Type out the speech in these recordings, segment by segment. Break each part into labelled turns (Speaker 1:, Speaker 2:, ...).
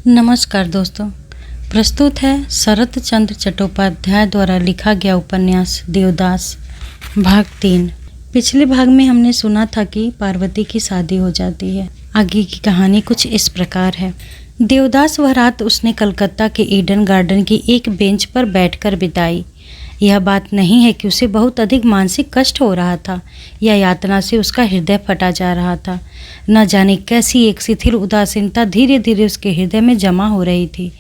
Speaker 1: नमस्कार दोस्तों। प्रस्तुत है शरत चंद्र चट्टोपाध्याय द्वारा लिखा गया उपन्यास देवदास भाग 3। पिछले भाग में हमने सुना था कि पार्वती की शादी हो जाती है। आगे की कहानी कुछ इस प्रकार है। देवदास वह रात उसने कलकत्ता के ईडन गार्डन की एक बेंच पर बैठकर बिताई। यह बात नहीं है कि उसे बहुत अधिक मानसिक कष्ट हो रहा था या यातना से उसका हृदय फटा जा रहा था। न जाने कैसी एक शिथिल उदासीनता धीरे धीरे उसके हृदय में जमा हो रही थी।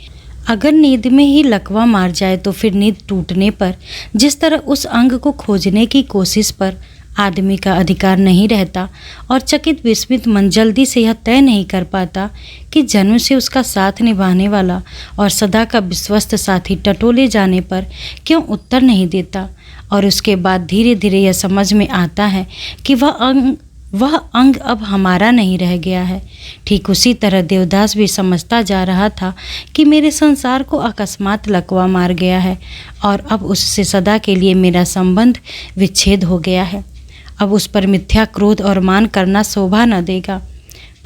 Speaker 1: अगर नींद में ही लकवा मार जाए तो फिर नींद टूटने पर जिस तरह उस अंग को खोजने की कोशिश पर आदमी का अधिकार नहीं रहता और चकित विस्मित मन जल्दी से यह तय नहीं कर पाता कि जन्म से उसका साथ निभाने वाला और सदा का विश्वस्त साथी टटोले जाने पर क्यों उत्तर नहीं देता, और उसके बाद धीरे धीरे यह समझ में आता है कि वह अंग अब हमारा नहीं रह गया है। ठीक उसी तरह देवदास भी समझता जा रहा था कि मेरे संसार को अकस्मात लकवा मार गया है और अब उससे सदा के लिए मेरा संबंध विच्छेद हो गया है। अब उस पर मिथ्या क्रोध और मान करना शोभा न देगा।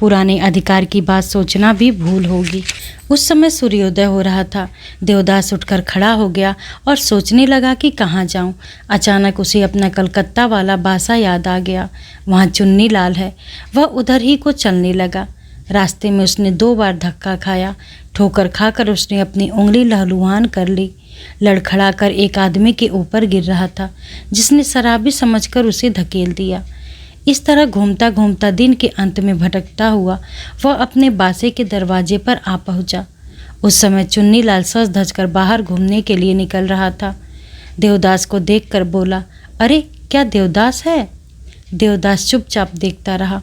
Speaker 1: पुराने अधिकार की बात सोचना भी भूल होगी। उस समय सूर्योदय हो रहा था। देवदास उठकर खड़ा हो गया और सोचने लगा कि कहाँ जाऊं। अचानक उसे अपना कलकत्ता वाला बासा याद आ गया। वहाँ चुन्नी लाल है। वह उधर ही को चलने लगा। रास्ते में उसने 2 बार धक्का खाया। ठोकर खाकर उसने अपनी उंगली लहलुहान कर ली। लड़खड़ाकर एक आदमी के ऊपर गिर रहा था, जिसने शराबी समझकर उसे धकेल दिया। इस तरह घूमता घूमता दिन के अंत में भटकता हुआ वह अपने बासे के दरवाजे पर आ पहुंचा। उस समय चुन्नी लाल सज धज कर बाहर घूमने के लिए निकल रहा था। देवदास को देखकर बोला, अरे क्या देवदास है? देवदास चुपचाप देखता रहा।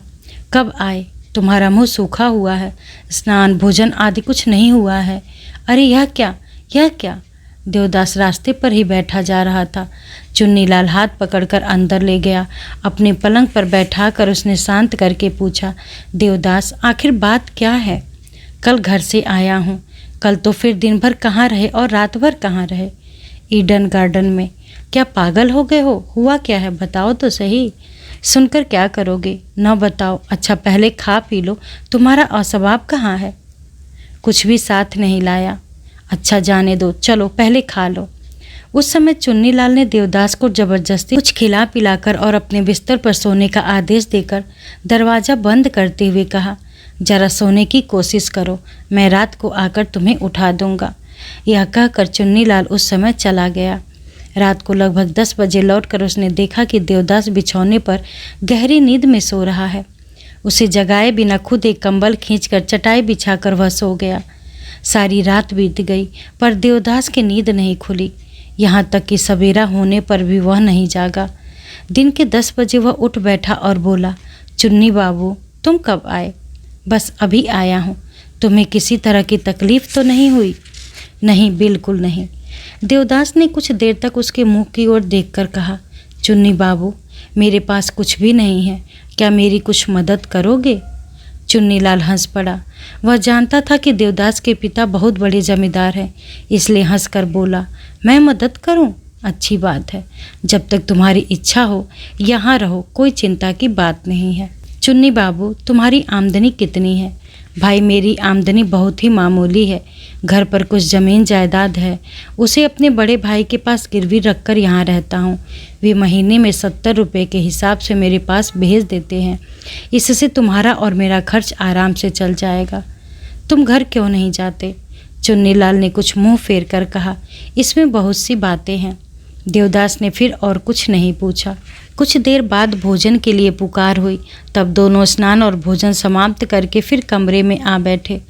Speaker 1: कब आए? तुम्हारा मुंह सूखा हुआ है, स्नान भोजन आदि कुछ नहीं हुआ है। अरे यह क्या? देवदास रास्ते पर ही बैठा जा रहा था। चुन्नीलाल हाथ पकड़कर अंदर ले गया। अपने पलंग पर बैठाकर उसने शांत करके पूछा, देवदास आखिर बात क्या है? कल घर से आया हूँ। कल तो फिर दिन भर कहाँ रहे और रात भर कहाँ रहे? ईडन गार्डन में। क्या पागल हो गए हो? हुआ क्या है, बताओ तो सही। सुनकर क्या करोगे? न बताओ। अच्छा पहले खा पी लो। तुम्हारा अस्वभाव कहाँ है? कुछ भी साथ नहीं लाया। अच्छा जाने दो, चलो पहले खा लो। उस समय चुन्नीलाल ने देवदास को जबरदस्ती कुछ खिला पिलाकर और अपने बिस्तर पर सोने का आदेश देकर दरवाज़ा बंद करते हुए कहा, जरा सोने की कोशिश करो, मैं रात को आकर तुम्हें उठा दूंगा। यह कहकर चुन्नीलाल उस समय चला गया। रात को लगभग 10 बजे लौटकर उसने देखा कि देवदास बिछौने पर गहरी नींद में सो रहा है। उसे जगाए बिना खुद एक कंबल खींचकर चटाई बिछाकर वह सो गया। सारी रात बीत गई पर देवदास की नींद नहीं खुली। यहाँ तक कि सवेरा होने पर भी वह नहीं जागा। दिन के 10 बजे वह उठ बैठा और बोला, चुन्नी बाबू तुम कब आए? बस अभी आया हूँ। तुम्हें किसी तरह की तकलीफ़ तो नहीं हुई? नहीं, बिल्कुल नहीं। देवदास ने कुछ देर तक उसके मुंह की ओर देखकर कहा, चुन्नी बाबू मेरे पास कुछ भी नहीं है, क्या मेरी कुछ मदद करोगे? चुन्नीलाल हंस पड़ा। वह जानता था कि देवदास के पिता बहुत बड़े जमींदार हैं, इसलिए हंसकर बोला, मैं मदद करूं? अच्छी बात है। जब तक तुम्हारी इच्छा हो यहाँ रहो, कोई चिंता की बात नहीं है। चुन्नी बाबू तुम्हारी आमदनी कितनी है? भाई मेरी आमदनी बहुत ही मामूली है। घर पर कुछ ज़मीन जायदाद है, उसे अपने बड़े भाई के पास गिरवी रखकर यहाँ रहता हूँ। वे महीने में 70 रुपये के हिसाब से मेरे पास भेज देते हैं। इससे तुम्हारा और मेरा खर्च आराम से चल जाएगा। तुम घर क्यों नहीं जाते? चुन्नीलाल ने कुछ मुंह फेर कर कहा, इसमें बहुत सी बातें हैं। देवदास ने फिर और कुछ नहीं पूछा। कुछ देर बाद भोजन के लिए पुकार हुई। तब दोनों स्नान और भोजन समाप्त करके फिर कमरे में आ बैठे।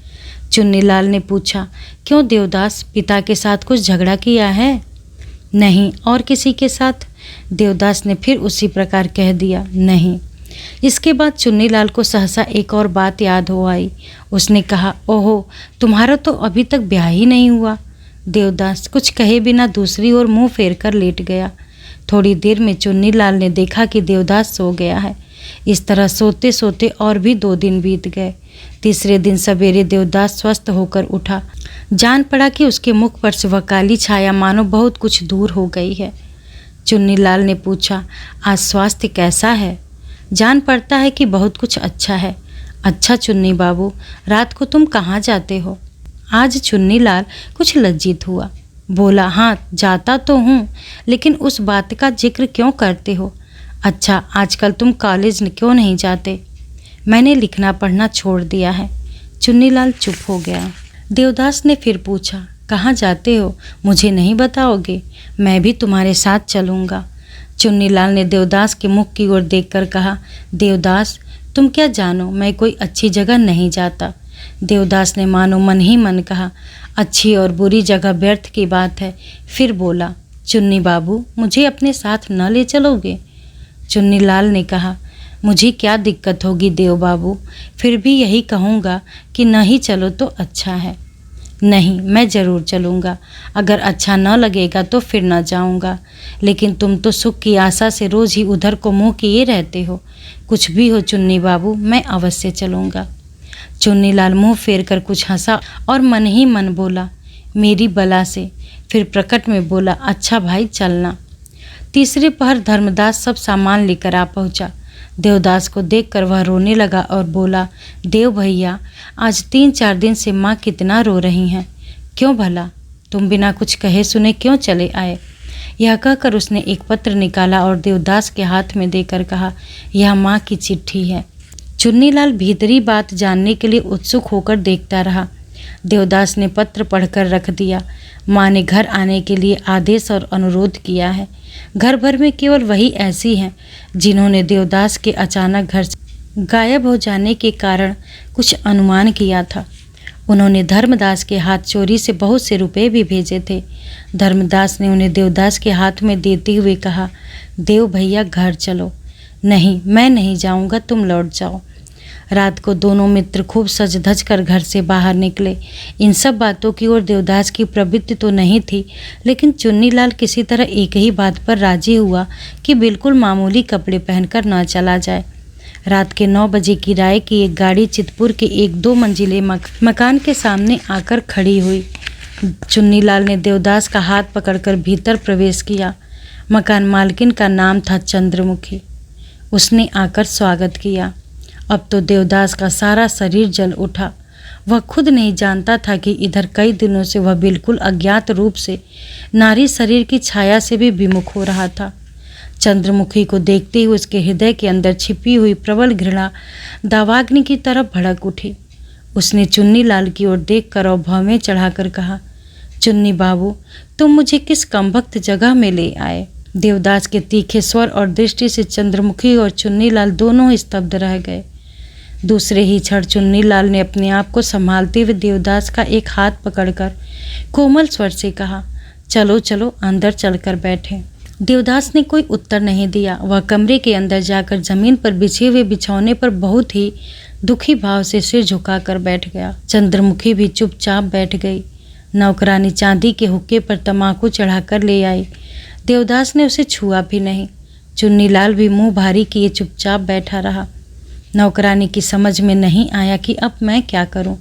Speaker 1: चुन्नीलाल ने पूछा, क्यों देवदास, पिता के साथ कुछ झगड़ा किया है? नहीं। और किसी के साथ? देवदास ने फिर उसी प्रकार कह दिया, नहीं। इसके बाद चुन्नीलाल को सहसा एक और बात याद हो आई। उसने कहा, ओहो तुम्हारा तो अभी तक ब्याह ही नहीं हुआ। देवदास कुछ कहे बिना दूसरी ओर मुंह फेर कर लेट गया। थोड़ी देर में चुन्नीलाल ने देखा कि देवदास सो गया है। इस तरह सोते सोते और भी 2 दिन बीत गए। तीसरे दिन सवेरे देवदास स्वस्थ होकर उठा। जान पड़ा कि उसके मुख पर से वह काली छाया मानो बहुत कुछ दूर हो गई है। चुन्नीलाल ने पूछा, आज स्वास्थ्य कैसा है? जान पड़ता है कि बहुत कुछ अच्छा है। अच्छा चुन्नी बाबू, रात को तुम कहाँ जाते हो? आज चुन्नीलाल कुछ लज्जित हुआ। बोला, हाँ जाता तो हूँ, लेकिन उस बात का जिक्र क्यों करते हो? अच्छा, आजकल तुम कॉलेज क्यों नहीं जाते? मैंने लिखना पढ़ना छोड़ दिया है। चुन्नीलाल चुप हो गया। देवदास ने फिर पूछा, कहाँ जाते हो? मुझे नहीं बताओगे? मैं भी तुम्हारे साथ चलूँगा। चुन्नीलाल ने देवदास के मुख की ओर देखकर कहा, देवदास तुम क्या जानो, मैं कोई अच्छी जगह नहीं जाता। देवदास ने मानो मन ही मन कहा, अच्छी और बुरी जगह व्यर्थ की बात है। फिर बोला, चुन्नी बाबू मुझे अपने साथ न ले चलोगे? चुन्नीलाल ने कहा, मुझे क्या दिक्कत होगी देव बाबू, फिर भी यही कहूँगा कि न ही चलो तो अच्छा है। नहीं, मैं ज़रूर चलूँगा, अगर अच्छा न लगेगा तो फिर न जाऊँगा, लेकिन तुम तो सुख की आशा से रोज़ ही उधर को मुँह किए रहते हो। कुछ भी हो चुन्नी बाबू, मैं अवश्य चलूँगा। चुन्नीलाल मुँह फेर कर कुछ हंसा और मन ही मन बोला, मेरी बला से। फिर प्रकट में बोला, अच्छा भाई चलना। तीसरे पहर धर्मदास सब सामान लेकर आ पहुँचा। देवदास को देखकर वह रोने लगा और बोला, देव भैया आज 3-4 दिन से माँ कितना रो रही हैं। क्यों भला? तुम बिना कुछ कहे सुने क्यों चले आए? यह कहकर उसने एक पत्र निकाला और देवदास के हाथ में देकर कहा, यह माँ की चिट्ठी है। चुन्नीलाल भीतरी बात जानने के लिए उत्सुक होकर देखता रहा। देवदास ने पत्र पढ़कर रख दिया। माँ ने घर आने के लिए आदेश और अनुरोध किया है। घर भर में केवल वही ऐसी हैं जिन्होंने देवदास के अचानक घर से गायब हो जाने के कारण कुछ अनुमान किया था। उन्होंने धर्मदास के हाथ चोरी से बहुत से रुपए भी भेजे थे। धर्मदास ने उन्हें देवदास के हाथ में देते हुए कहा, देव भैया घर चलो। नहीं, मैं नहीं जाऊंगा, तुम लौट जाओ। रात को दोनों मित्र खूब सज धज कर घर से बाहर निकले। इन सब बातों की ओर देवदास की प्रवृत्ति तो नहीं थी, लेकिन चुन्नीलाल किसी तरह एक ही बात पर राजी हुआ कि बिल्कुल मामूली कपड़े पहनकर न चला जाए। रात के 9 बजे किराए की एक गाड़ी चितपुर के एक 2 मंजिले मकान के सामने आकर खड़ी हुई। चुन्नीलाल ने देवदास का हाथ पकड़कर भीतर प्रवेश किया। मकान मालकिन का नाम था चंद्रमुखी। उसने आकर स्वागत किया। अब तो देवदास का सारा शरीर जल उठा। वह खुद नहीं जानता था कि इधर कई दिनों से वह बिल्कुल अज्ञात रूप से नारी शरीर की छाया से भी विमुख हो रहा था। चंद्रमुखी को देखते ही उसके हृदय के अंदर छिपी हुई प्रबल घृणा दावाग्नि की तरफ भड़क उठी। उसने चुन्नीलाल की ओर देखकर और भौवें चढ़ाकर कहा, चुन्नी बाबू तुम मुझे किस कमबख्त जगह में ले आए? देवदास के तीखे स्वर और दृष्टि से चंद्रमुखी और चुन्नीलाल दोनों स्तब्ध रह गए। दूसरे ही क्षण चुन्नीलाल ने अपने आप को संभालते हुए देवदास का एक हाथ पकड़कर कोमल स्वर से कहा, चलो चलो अंदर चलकर बैठे। देवदास ने कोई उत्तर नहीं दिया। वह कमरे के अंदर जाकर जमीन पर बिछे हुए बिछौने पर बहुत ही दुखी भाव से सिर झुकाकर बैठ गया। चंद्रमुखी भी चुपचाप बैठ गई। नौकरानी चांदी के हुक्के पर तम्बाकू चढ़ाकर ले आई। देवदास ने उसे छुआ भी नहीं। चुन्नीलाल भी मुंह भारी किए चुपचाप बैठा रहा। नौकरानी की समझ में नहीं आया कि अब मैं क्या करूं,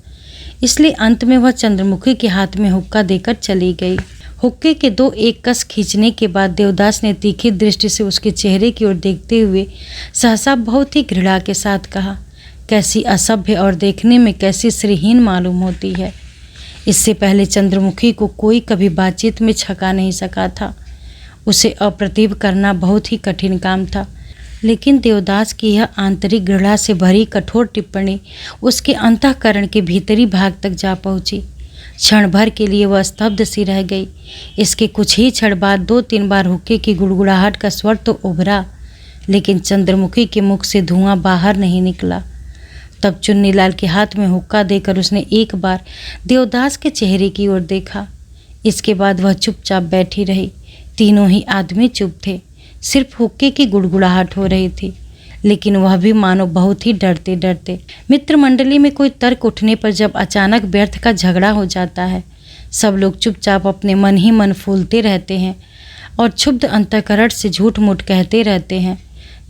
Speaker 1: इसलिए अंत में वह चंद्रमुखी के हाथ में हुक्का देकर चली गई। हुक्के के 2 एक कस खींचने के बाद देवदास ने तीखी दृष्टि से उसके चेहरे की ओर देखते हुए सहसा बहुत ही घृणा के साथ कहा, कैसी असभ्य और देखने में कैसी श्रीहीन मालूम होती है। इससे पहले चंद्रमुखी को कोई कभी बातचीत में छका नहीं सका था। उसे अप्रतिभ करना बहुत ही कठिन काम था, लेकिन देवदास की यह आंतरिक घृणा से भरी कठोर टिप्पणी उसके अंतःकरण के भीतरी भाग तक जा पहुंची। क्षण भर के लिए वह स्तब्ध सी रह गई। इसके कुछ ही क्षण बाद 2-3 बार हुक्के की गुड़गुड़ाहट का स्वर तो उभरा, लेकिन चंद्रमुखी के मुख से धुआं बाहर नहीं निकला। तब चुन्नीलाल के हाथ में हुक्का देकर उसने एक बार देवदास के चेहरे की ओर देखा। इसके बाद वह चुपचाप बैठी रही। तीनों ही आदमी चुप थे। सिर्फ हुक्के की गुड़गुड़ाहट हो रही थी, लेकिन वह भी मानो बहुत ही डरते डरते। मित्र मंडली में कोई तर्क उठने पर जब अचानक व्यर्थ का झगड़ा हो जाता है, सब लोग चुपचाप अपने मन ही मन फूलते रहते हैं और क्षुब्ध अंतःकरण से झूठ मूठ कहते रहते हैं।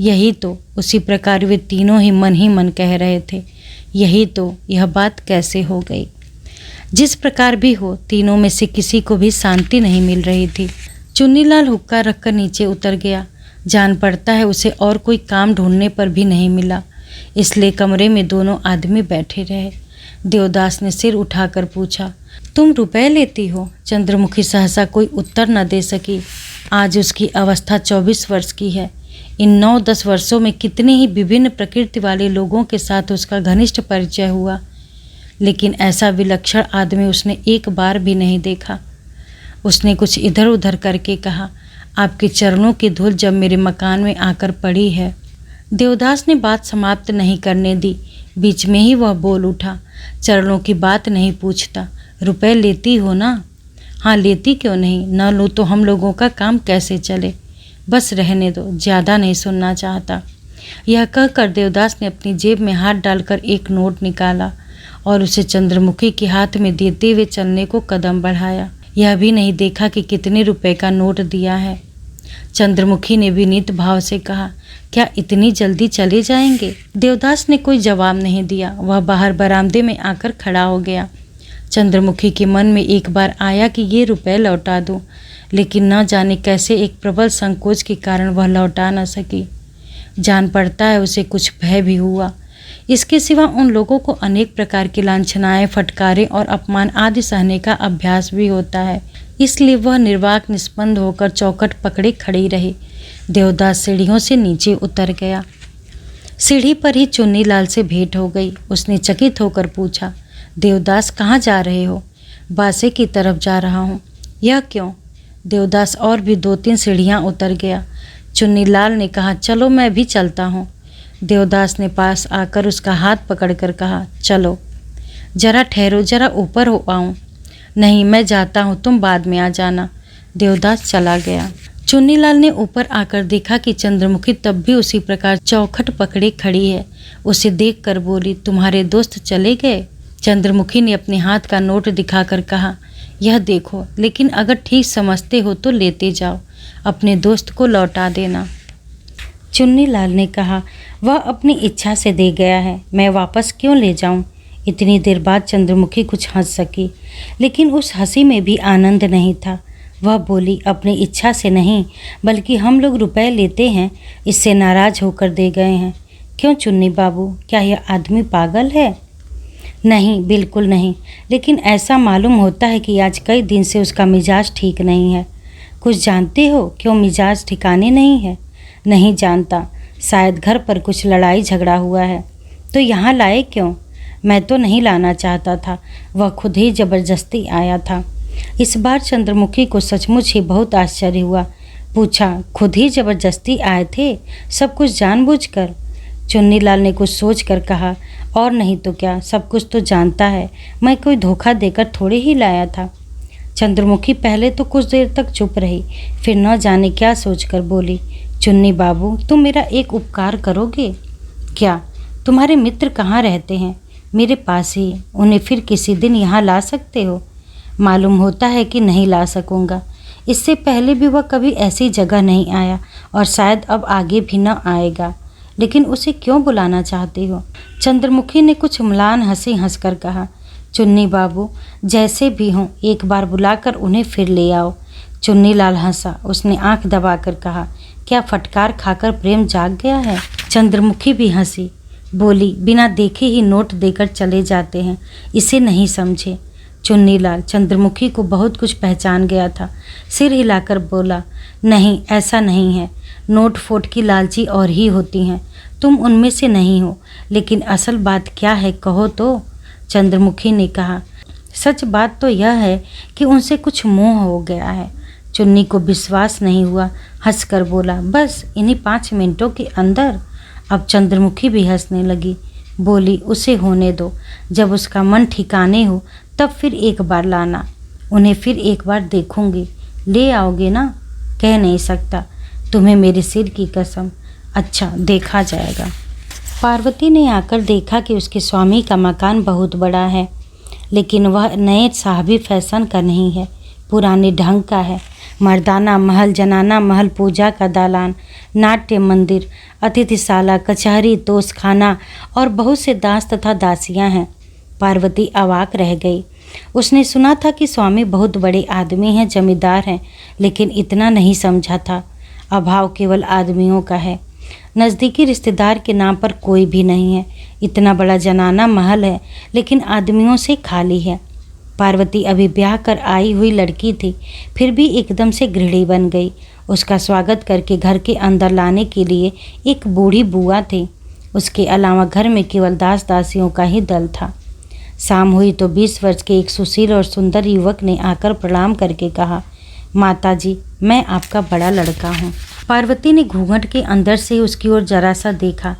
Speaker 1: यही तो उसी प्रकार वे तीनों ही मन कह रहे थे। यही तो यह बात कैसे हो गई? जिस प्रकार भी हो, तीनों में से किसी को भी शांति नहीं मिल रही थी। चुन्नीलाल हुक्का रखकर नीचे उतर गया। जान पड़ता है उसे और कोई काम ढूंढने पर भी नहीं मिला, इसलिए कमरे में दोनों आदमी बैठे रहे। देवदास ने सिर उठाकर पूछा, तुम रुपए लेती हो? चंद्रमुखी सहसा कोई उत्तर न दे सकी। आज उसकी अवस्था 24 वर्ष की है। इन 9-10 वर्षों में कितने ही विभिन्न प्रकृति वाले लोगों के साथ उसका घनिष्ठ परिचय हुआ, लेकिन ऐसा विलक्षण आदमी उसने एक बार भी नहीं देखा। उसने कुछ इधर उधर करके कहा, आपके चरणों की धूल जब मेरे मकान में आकर पड़ी है। देवदास ने बात समाप्त नहीं करने दी। बीच में ही वह बोल उठा, चरणों की बात नहीं पूछता, रुपए लेती हो ना? हाँ, लेती क्यों नहीं, न लो तो हम लोगों का काम कैसे चले। बस रहने दो, ज़्यादा नहीं सुनना चाहता। यह कहकर देवदास ने अपनी जेब में हाथ डालकर एक नोट निकाला और उसे चंद्रमुखी के हाथ में देते हुए चलने को कदम बढ़ाया। यह भी नहीं देखा कि कितने रुपए का नोट दिया है। चंद्रमुखी ने विनीत भाव से कहा, क्या इतनी जल्दी चले जाएंगे? देवदास ने कोई जवाब नहीं दिया। वह बाहर बरामदे में आकर खड़ा हो गया। चंद्रमुखी के मन में एक बार आया कि ये रुपए लौटा दूं, लेकिन न जाने कैसे एक प्रबल संकोच के कारण वह लौटा न सकी। जान पड़ता है उसे कुछ भय भी हुआ। इसके सिवा उन लोगों को अनेक प्रकार की लांछनाएं, फटकारें और अपमान आदि सहने का अभ्यास भी होता है, इसलिए वह निर्वाक निस्पंद होकर चौखट पकड़े खड़ी रही। देवदास सीढ़ियों से नीचे उतर गया। सीढ़ी पर ही चुन्नीलाल से भेंट हो गई। उसने चकित होकर पूछा, देवदास कहाँ जा रहे हो? बासे की तरफ जा रहा हूँ। यह क्यों? देवदास और भी 2-3 सीढ़ियाँ उतर गया। चुन्नीलाल ने कहा, चलो मैं भी चलता हूँ। देवदास ने पास आकर उसका हाथ पकड़कर कहा, चलो। जरा ठहरो, जरा ऊपर हो आऊँ। नहीं, मैं जाता हूँ, तुम बाद में आ जाना। देवदास चला गया। चुन्नीलाल ने ऊपर आकर देखा कि चंद्रमुखी तब भी उसी प्रकार चौखट पकड़े खड़ी है। उसे देखकर बोली, तुम्हारे दोस्त चले गए? चंद्रमुखी ने अपने हाथ का नोट दिखाकर कहा, यह देखो, लेकिन अगर ठीक समझते हो तो लेते जाओ, अपने दोस्त को लौटा देना। चुन्नीलाल ने कहा, वह अपनी इच्छा से दे गया है, मैं वापस क्यों ले जाऊं? इतनी देर बाद चंद्रमुखी कुछ हंस सकी, लेकिन उस हंसी में भी आनंद नहीं था। वह बोली, अपनी इच्छा से नहीं, बल्कि हम लोग रुपए लेते हैं, इससे नाराज होकर दे गए हैं। क्यों चुन्नी बाबू, क्या यह आदमी पागल है? नहीं, बिल्कुल नहीं, लेकिन ऐसा मालूम होता है कि आज कई दिन से उसका मिजाज ठीक नहीं है। कुछ जानते हो क्यों मिजाज ठिकाने नहीं है? नहीं जानता, शायद घर पर कुछ लड़ाई झगड़ा हुआ है। तो यहाँ लाए क्यों? मैं तो नहीं लाना चाहता था, वह खुद ही ज़बरदस्ती आया था। इस बार चंद्रमुखी को सचमुच ही बहुत आश्चर्य हुआ। पूछा, खुद ही ज़बरदस्ती आए थे, सब कुछ जानबूझकर? चुन्नीलाल ने कुछ सोच कर कहा, और नहीं तो क्या, सब कुछ तो जानता है, मैं कोई धोखा देकर थोड़े ही लाया था। चंद्रमुखी पहले तो कुछ देर तक चुप रही, फिर न जाने क्या सोचकर बोली, चुन्नी बाबू, तुम मेरा एक उपकार करोगे? क्या? तुम्हारे मित्र कहाँ रहते हैं? मेरे पास ही, उन्हें फिर किसी दिन यहाँ ला सकते हो? मालूम होता है कि नहीं ला सकूँगा। इससे पहले भी वह कभी ऐसी जगह नहीं आया और शायद अब आगे भी न आएगा, लेकिन उसे क्यों बुलाना चाहती हो? चंद्रमुखी ने कुछ म्लान हंसी हंसकर कहा, चुन्नी बाबू, जैसे भी हों एक बार बुलाकर उन्हें फिर ले आओ। चुन्नीलाल हंसा। उसने आंख दबाकर कहा, क्या फटकार खाकर प्रेम जाग गया है? चंद्रमुखी भी हंसी, बोली, बिना देखे ही नोट देकर चले जाते हैं, इसे नहीं समझे? चुन्नीलाल चंद्रमुखी को बहुत कुछ पहचान गया था। सिर हिलाकर बोला, नहीं, ऐसा नहीं है, नोट फोट की लालची और ही होती हैं, तुम उनमें से नहीं हो। लेकिन असल बात क्या है, कहो तो? चंद्रमुखी ने कहा, सच बात तो यह है कि उनसे कुछ मोह हो गया है। चुन्नी को विश्वास नहीं हुआ, हंसकर बोला, बस इन्हीं 5 मिनटों के अंदर? अब चंद्रमुखी भी हंसने लगी, बोली, उसे होने दो, जब उसका मन ठिकाने हो तब फिर एक बार लाना, उन्हें फिर एक बार देखूंगी। ले आओगे ना? कह नहीं सकता, तुम्हें मेरे सिर की कसम। अच्छा, देखा जाएगा। पार्वती ने आकर देखा कि उसके स्वामी का मकान बहुत बड़ा है, लेकिन वह नए साहबी फैशन का नहीं है, पुराने ढंग का है। मर्दाना महल, जनाना महल, पूजा का दालान, नाट्य मंदिर, अतिथिशाला, कचहरी, तोशखाना और बहुत से दास तथा दासियां हैं। पार्वती अवाक रह गई। उसने सुना था कि स्वामी बहुत बड़े आदमी हैं, जमींदार हैं, लेकिन इतना नहीं समझा था। अभाव केवल आदमियों का है। नज़दीकी रिश्तेदार के नाम पर कोई भी नहीं है। इतना बड़ा जनाना महल है, लेकिन आदमियों से खाली है। पार्वती अभी ब्याह कर आई हुई लड़की थी, फिर भी एकदम से गृहिणी बन गई। उसका स्वागत करके घर के अंदर लाने के लिए एक बूढ़ी बुआ थी। उसके अलावा घर में केवल दास दासियों का ही दल था। शाम हुई तो 20 वर्ष के एक सुशील और सुंदर युवक ने आकर प्रणाम करके कहा, माताजी, मैं आपका बड़ा लड़का हूँ। पार्वती ने घूंघट के अंदर से उसकी ओर जरा सा देखा,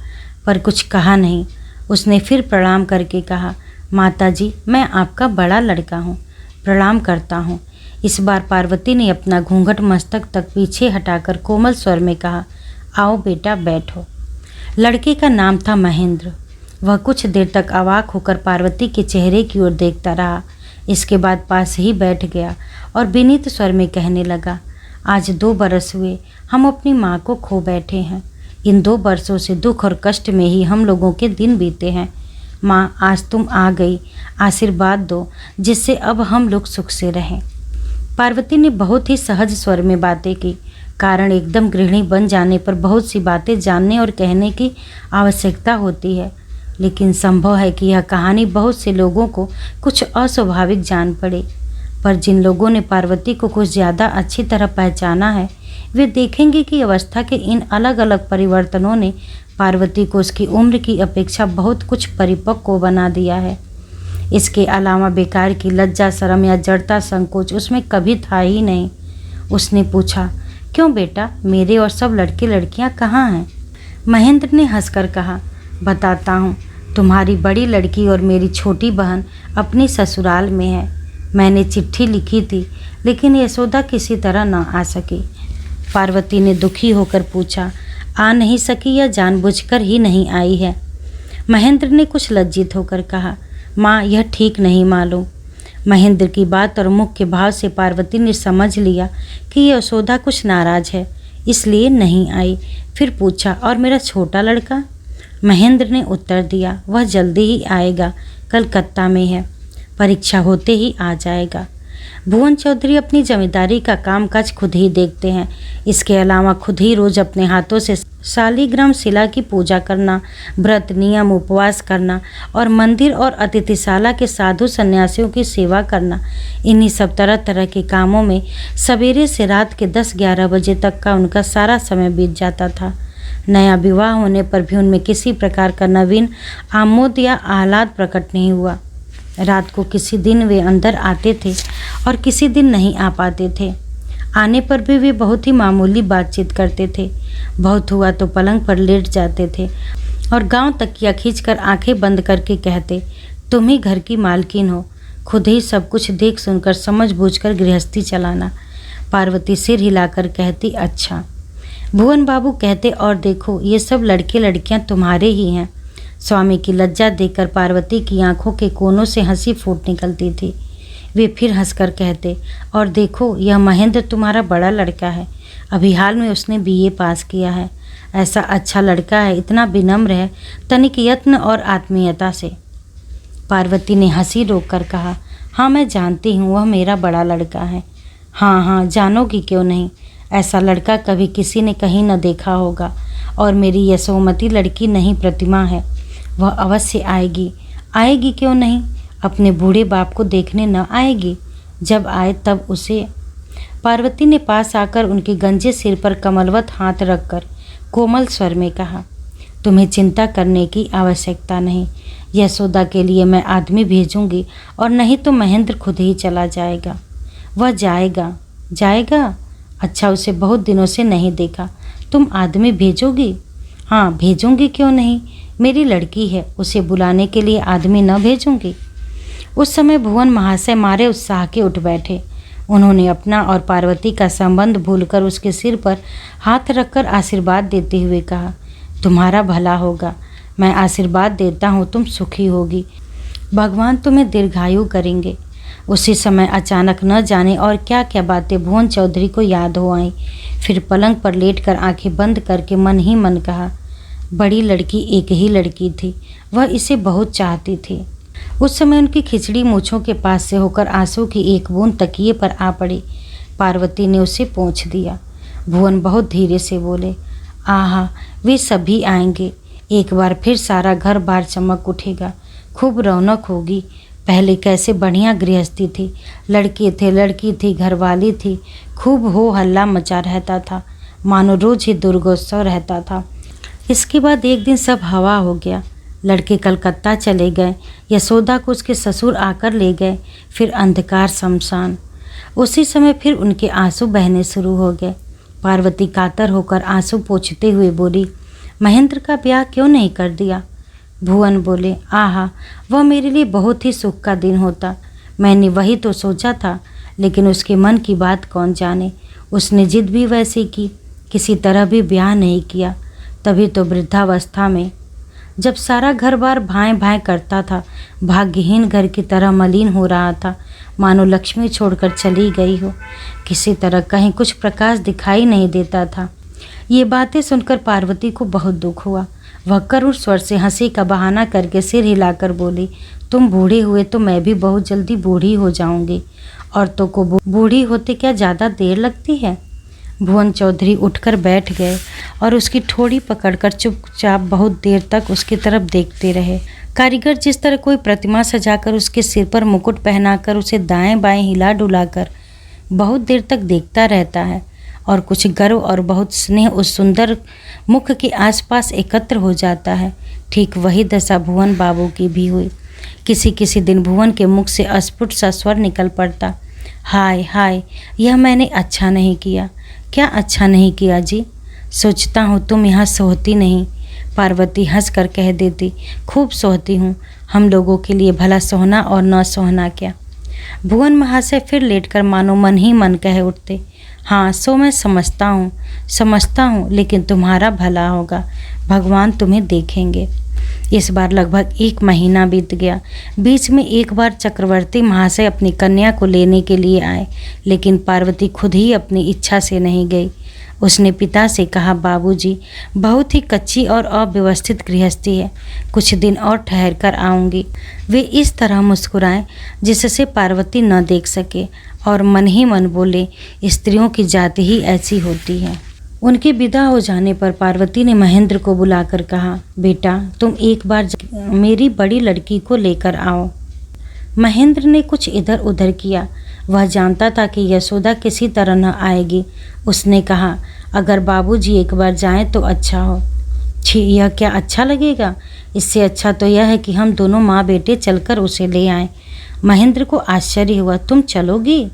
Speaker 1: पर कुछ कहा नहीं। उसने फिर प्रणाम करके कहा, माताजी, मैं आपका बड़ा लड़का हूँ, प्रणाम करता हूँ। इस बार पार्वती ने अपना घूंघट मस्तक तक पीछे हटाकर कोमल स्वर में कहा, आओ बेटा, बैठो। लड़के का नाम था महेंद्र। वह कुछ देर तक अवाक होकर पार्वती के चेहरे की ओर देखता रहा। इसके बाद पास ही बैठ गया और विनीत स्वर में कहने लगा, आज 2 बरस हुए हम अपनी माँ को खो बैठे हैं। इन 2 बरसों से दुख और कष्ट में ही हम लोगों के दिन बीते हैं। माँ, आज तुम आ गई, आशीर्वाद दो जिससे अब हम लोग सुख से रहें। पार्वती ने बहुत ही सहज स्वर में बातें की, कारण एकदम गृहिणी बन जाने पर बहुत सी बातें जानने और कहने की आवश्यकता होती है। लेकिन संभव है कि यह कहानी बहुत से लोगों को कुछ अस्वाभाविक जान पड़े, पर जिन लोगों ने पार्वती को कुछ ज़्यादा अच्छी तरह पहचाना है, वे देखेंगे कि अवस्था के इन अलग अलग परिवर्तनों ने पार्वती को उसकी उम्र की अपेक्षा बहुत कुछ परिपक्व बना दिया है। इसके अलावा बेकार की लज्जा, शर्म या जड़ता, संकोच उसमें कभी था ही नहीं। उसने पूछा, क्यों बेटा, मेरे और सब लड़के लड़कियां कहाँ हैं? महेंद्र ने हंसकर कहा, बताता हूँ, तुम्हारी बड़ी लड़की और मेरी छोटी बहन अपनी ससुराल में है। मैंने चिट्ठी लिखी थी, लेकिन यशोदा किसी तरह न आ सकी। पार्वती ने दुखी होकर पूछा, आ नहीं सकी या जानबूझकर ही नहीं आई है? महेंद्र ने कुछ लज्जित होकर कहा, माँ, यह ठीक नहीं मालूम। महेंद्र की बात और मुख के भाव से पार्वती ने समझ लिया कि यशोदा कुछ नाराज है, इसलिए नहीं आई। फिर पूछा, और मेरा छोटा लड़का? महेंद्र ने उत्तर दिया, वह जल्दी ही आएगा, कलकत्ता में है, परीक्षा होते ही आ जाएगा। भुवन चौधरी अपनी जमींदारी का कामकाज खुद ही देखते हैं। इसके अलावा खुद ही रोज अपने हाथों से शालिग्राम शिला की पूजा करना, व्रत, नियम, उपवास करना और मंदिर और अतिथिशाला के साधु सन्यासियों की सेवा करना, इन्हीं सब तरह तरह के कामों में सवेरे से रात के 10-11 बजे तक का उनका सारा समय बीत जाता था। नया विवाह होने पर भी उनमें किसी प्रकार का नवीन आमोद या आह्लाद प्रकट नहीं हुआ। रात को किसी दिन वे अंदर आते थे और किसी दिन नहीं आ पाते थे। आने पर भी वे बहुत ही मामूली बातचीत करते थे। बहुत हुआ तो पलंग पर लेट जाते थे और गांव तकिया खींचकर आंखें बंद करके कहते, तुम ही घर की मालकिन हो, खुद ही सब कुछ देख सुनकर समझ बूझकर गृहस्थी चलाना। पार्वती सिर हिलाकर कहती, अच्छा। भुवन बाबू कहते, और देखो, ये सब लड़के लड़कियां तुम्हारे ही हैं। स्वामी की लज्जा देखकर पार्वती की आंखों के कोनों से हंसी फूट निकलती थी। वे फिर हंसकर कहते, और देखो, यह महेंद्र तुम्हारा बड़ा लड़का है, अभी हाल में उसने BA पास किया है। ऐसा अच्छा लड़का है, इतना विनम्र है, तनिक यत्न और आत्मीयता से। पार्वती ने हंसी रोककर कहा, हाँ, मैं जानती हूँ वह मेरा बड़ा लड़का है। हाँ हाँ, जानोगी क्यों नहीं, ऐसा लड़का कभी किसी ने कहीं न देखा होगा। और मेरी यशोमती लड़की नहीं, प्रतिमा है, वह अवश्य आएगी। आएगी क्यों नहीं, अपने बूढ़े बाप को देखने न आएगी? जब आए तब उसे। पार्वती ने पास आकर उनके गंजे सिर पर कमलवत हाथ रखकर कोमल स्वर में कहा, तुम्हें चिंता करने की आवश्यकता नहीं। यशोदा के लिए मैं आदमी भेजूंगी, और नहीं तो महेंद्र खुद ही चला जाएगा। वह जाएगा? जाएगा? अच्छा, उसे बहुत दिनों से नहीं देखा। तुम आदमी भेजोगी? हाँ, भेजूंगी, क्यों नहीं, मेरी लड़की है, उसे बुलाने के लिए आदमी न भेजूंगी? उस समय भुवन महाशय मारे उत्साह के उठ बैठे। उन्होंने अपना और पार्वती का संबंध भूलकर उसके सिर पर हाथ रखकर आशीर्वाद देते हुए कहा, तुम्हारा भला होगा, मैं आशीर्वाद देता हूँ, तुम सुखी होगी, भगवान तुम्हें दीर्घायु करेंगे। उसी समय अचानक न जाने और क्या क्या बातें भुवन चौधरी को याद हो आईं। फिर पलंग पर लेटकर आंखें बंद करके मन ही मन कहा, बड़ी लड़की एक ही लड़की थी, वह इसे बहुत चाहती थी। उस समय उनकी खिचड़ी मूँछों के पास से होकर आंसू की एक बूंद तकिए पर आ पड़ी। पार्वती ने उसे पोंछ दिया। भुवन बहुत धीरे से बोले, आहा, वे सभी आएंगे। एक बार फिर सारा घर बार चमक उठेगा, खूब रौनक होगी। पहले कैसे बढ़िया गृहस्थी थी, लड़के थे, लड़की थी, घरवाली थी, खूब हो हल्ला मचा रहता था, मानो रोज ही दुर्गोत्सव रहता था। इसके बाद एक दिन सब हवा हो गया। लड़के कलकत्ता चले गए, यशोदा को उसके ससुर आकर ले गए, फिर अंधकार शमशान। उसी समय फिर उनके आंसू बहने शुरू हो गए। पार्वती कातर होकर आंसू पोंछते हुए बोली, महेंद्र का ब्याह क्यों नहीं कर दिया? भुवन बोले, आहा, वह मेरे लिए बहुत ही सुख का दिन होता। मैंने वही तो सोचा था, लेकिन उसके मन की बात कौन जाने। उसने जिद भी वैसी की, किसी तरह भी ब्याह नहीं किया। तभी तो वृद्धावस्था में, जब सारा घर बार भाएं भाएं करता था, भाग्यहीन घर की तरह मलिन हो रहा था, मानो लक्ष्मी छोड़कर चली गई हो। किसी तरह कहीं कुछ प्रकाश दिखाई नहीं देता था। ये बातें सुनकर पार्वती को बहुत दुख हुआ। वह करुण स्वर से हंसी का बहाना करके सिर हिलाकर बोली, तुम बूढ़े हुए तो मैं भी बहुत जल्दी बूढ़ी हो जाऊंगी। औरतों को बूढ़ी होते क्या ज़्यादा देर लगती है? भुवन चौधरी उठकर बैठ गए और उसकी ठोड़ी पकड़कर चुपचाप बहुत देर तक उसकी तरफ देखते रहे। कारीगर जिस तरह कोई प्रतिमा सजाकर उसके सिर पर मुकुट पहनाकर उसे दाएं बाएं हिला डुलाकर बहुत देर तक देखता रहता है, और कुछ गर्व और बहुत स्नेह उस सुंदर मुख के आसपास एकत्र हो जाता है, ठीक वही दशा भुवन बाबू की भी हुई। किसी किसी दिन भुवन के मुख से अस्फुट सा स्वर निकल पड़ता, हाय हाय, यह मैंने अच्छा नहीं किया। क्या अच्छा नहीं किया जी? सोचता हूँ तुम यहाँ सोती नहीं। पार्वती हंसकर कह देती, खूब सोती हूँ। हम लोगों के लिए भला सोना और न सोना क्या? भुवन महाशय फिर लेटकर मानो मन ही मन कह उठते, हाँ सो मैं समझता हूँ, लेकिन तुम्हारा भला होगा, भगवान तुम्हें देखेंगे। इस बार लगभग 1 महीना बीत गया। बीच में एक बार चक्रवर्ती महाशय अपनी कन्या को लेने के लिए आए, लेकिन पार्वती खुद ही अपनी इच्छा से नहीं गई। उसने पिता से कहा, बाबूजी, बहुत ही कच्ची और अव्यवस्थित गृहस्थी है, कुछ दिन और ठहर कर आऊँगी। वे इस तरह मुस्कुराए जिससे पार्वती न देख सके, और मन ही मन बोले, स्त्रियों की जाति ही ऐसी होती है। उनके विदा हो जाने पर पार्वती ने महेंद्र को बुलाकर कहा, बेटा, तुम एक बार मेरी बड़ी लड़की को लेकर आओ। महेंद्र ने कुछ इधर उधर किया। वह जानता था कि यशोदा किसी तरह न आएगी। उसने कहा, अगर बाबूजी एक बार जाएं तो अच्छा हो। छी, यह क्या अच्छा लगेगा? इससे अच्छा तो यह है कि हम दोनों माँ बेटे चलकर उसे ले आएं। महेंद्र को आश्चर्य हुआ, तुम चलोगी?